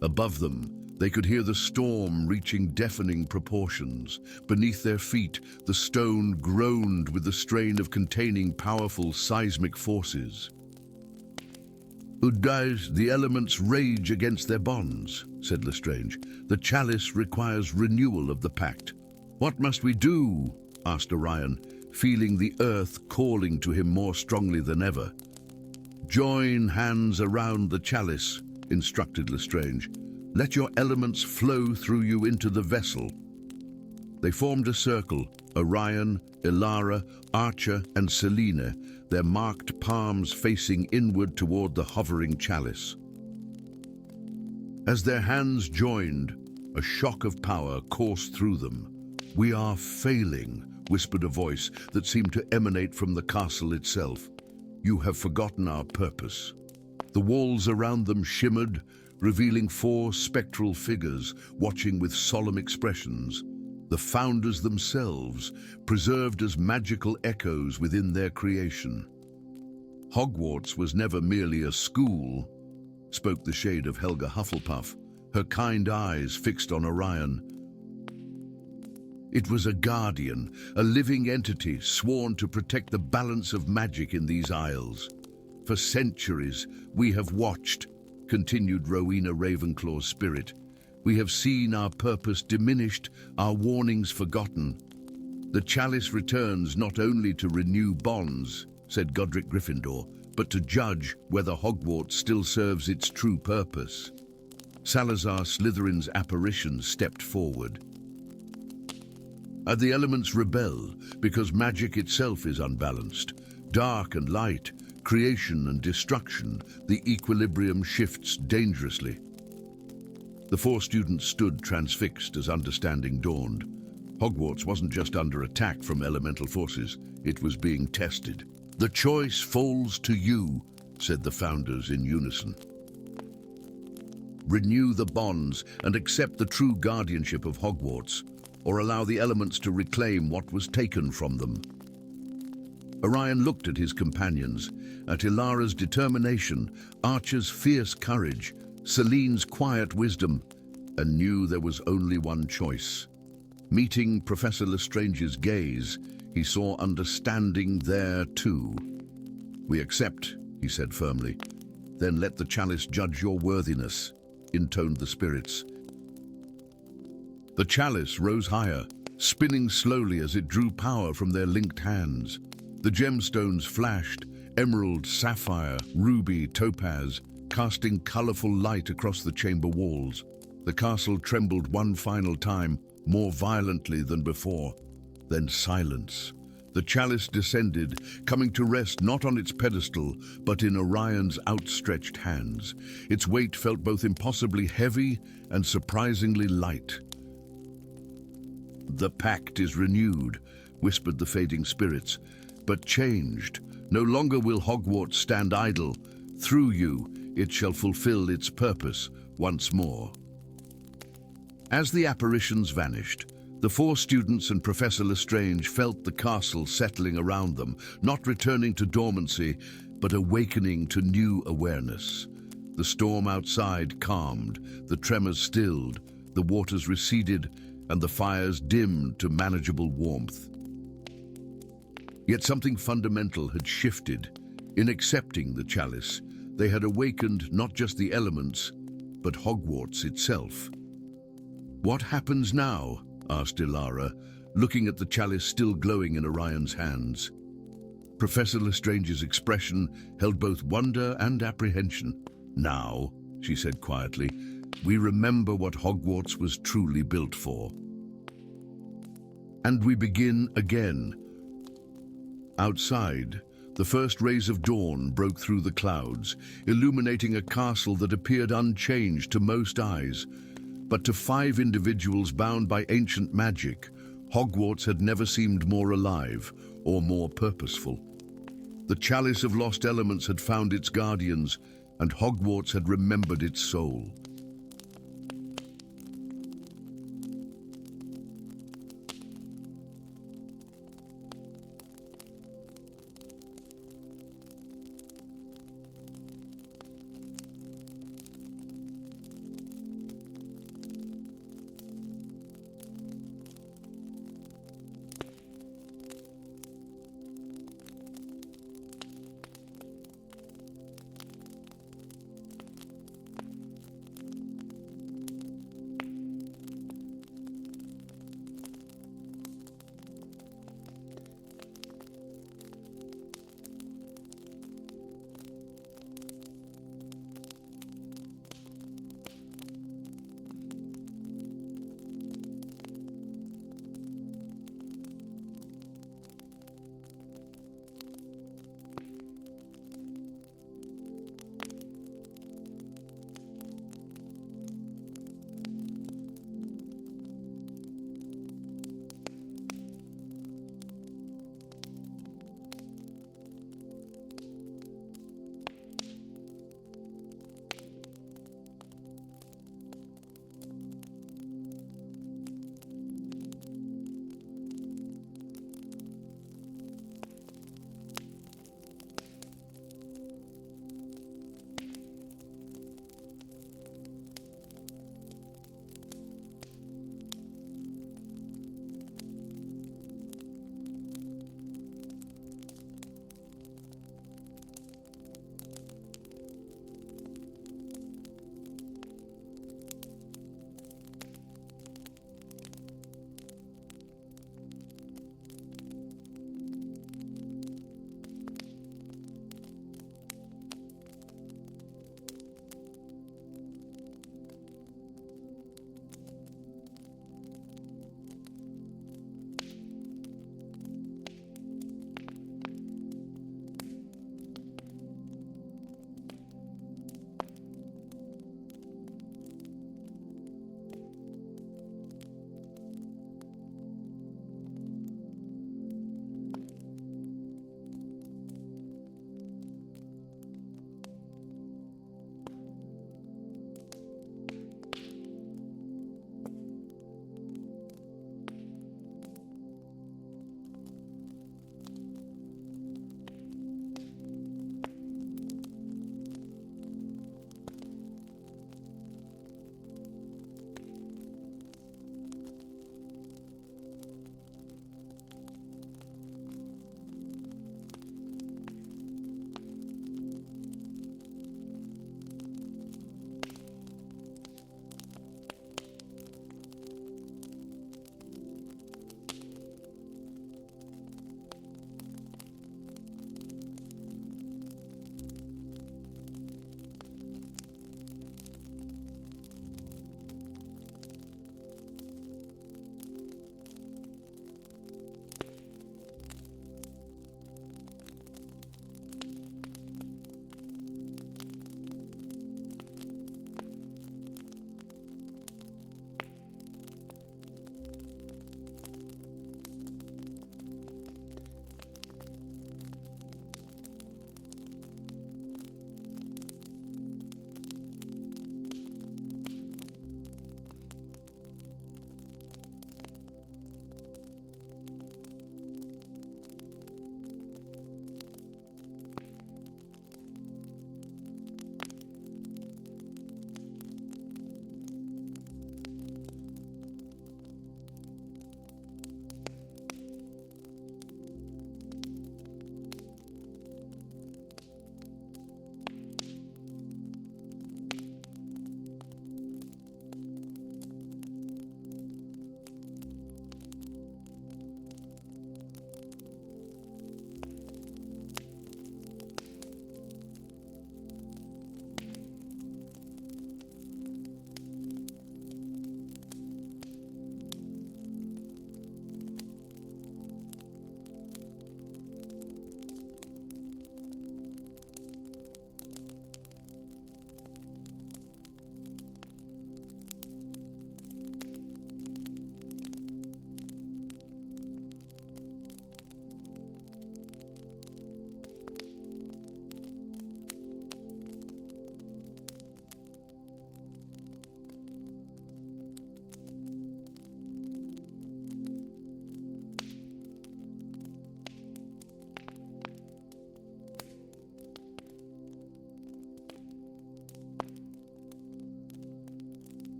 Above them, they could hear the storm reaching deafening proportions. Beneath their feet, the stone groaned with the strain of containing powerful seismic forces. "Udais, the elements rage against their bonds," said Lestrange. "The chalice requires renewal of the pact." "What must we do?" asked Orion, feeling the earth calling to him more strongly than ever. "Join hands around the chalice," instructed Lestrange. "Let your elements flow through you into the vessel." They formed a circle, Orion, Ilara, Archer, and Selena, their marked palms facing inward toward the hovering chalice. As their hands joined, a shock of power coursed through them. "We are failing," whispered a voice that seemed to emanate from the castle itself. "You have forgotten our purpose." The walls around them shimmered, revealing 4 spectral figures watching with solemn expressions. The Founders themselves, preserved as magical echoes within their creation. "Hogwarts was never merely a school," spoke the shade of Helga Hufflepuff, her kind eyes fixed on Orion. "It was a guardian, a living entity sworn to protect the balance of magic in these isles. For centuries we have watched," continued Rowena Ravenclaw's spirit. "We have seen our purpose diminished, our warnings forgotten. The chalice returns not only to renew bonds," said Godric Gryffindor, "but to judge whether Hogwarts still serves its true purpose." Salazar Slytherin's apparition stepped forward. "The elements rebel because magic itself is unbalanced. Dark and light, creation and destruction, the equilibrium shifts dangerously." The 4 students stood transfixed as understanding dawned. Hogwarts wasn't just under attack from elemental forces, it was being tested. "The choice falls to you," said the Founders in unison. "Renew the bonds and accept the true guardianship of Hogwarts, or allow the elements to reclaim what was taken from them." Orion looked at his companions, at Ilara's determination, Archer's fierce courage, Celine's quiet wisdom, and knew there was only one choice. Meeting Professor Lestrange's gaze, he saw understanding there too. "We accept," he said firmly. "Then let the chalice judge your worthiness," intoned the spirits. The chalice rose higher, spinning slowly as it drew power from their linked hands. The gemstones flashed, emerald, sapphire, ruby, topaz, casting colorful light across the chamber walls. The castle trembled one final time, more violently than before. Then silence. The chalice descended, coming to rest not on its pedestal, but in Orion's outstretched hands. Its weight felt both impossibly heavy and surprisingly light. "The pact is renewed," whispered the fading spirits, "but changed. No longer will Hogwarts stand idle. Through you, it shall fulfill its purpose once more." As the apparitions vanished, the four students and Professor Lestrange felt the castle settling around them, not returning to dormancy, but awakening to new awareness. The storm outside calmed, the tremors stilled, the waters receded, and the fires dimmed to manageable warmth. Yet something fundamental had shifted. In accepting the chalice, they had awakened not just the elements, but Hogwarts itself. "What happens now?" asked Ilara, looking at the chalice still glowing in Orion's hands. Professor Lestrange's expression held both wonder and apprehension. "Now," she said quietly, "we remember what Hogwarts was truly built for. And we begin again." Outside, the first rays of dawn broke through the clouds, illuminating a castle that appeared unchanged to most eyes. But to 5 individuals bound by ancient magic, Hogwarts had never seemed more alive or more purposeful. The chalice of lost elements had found its guardians, and Hogwarts had remembered its soul.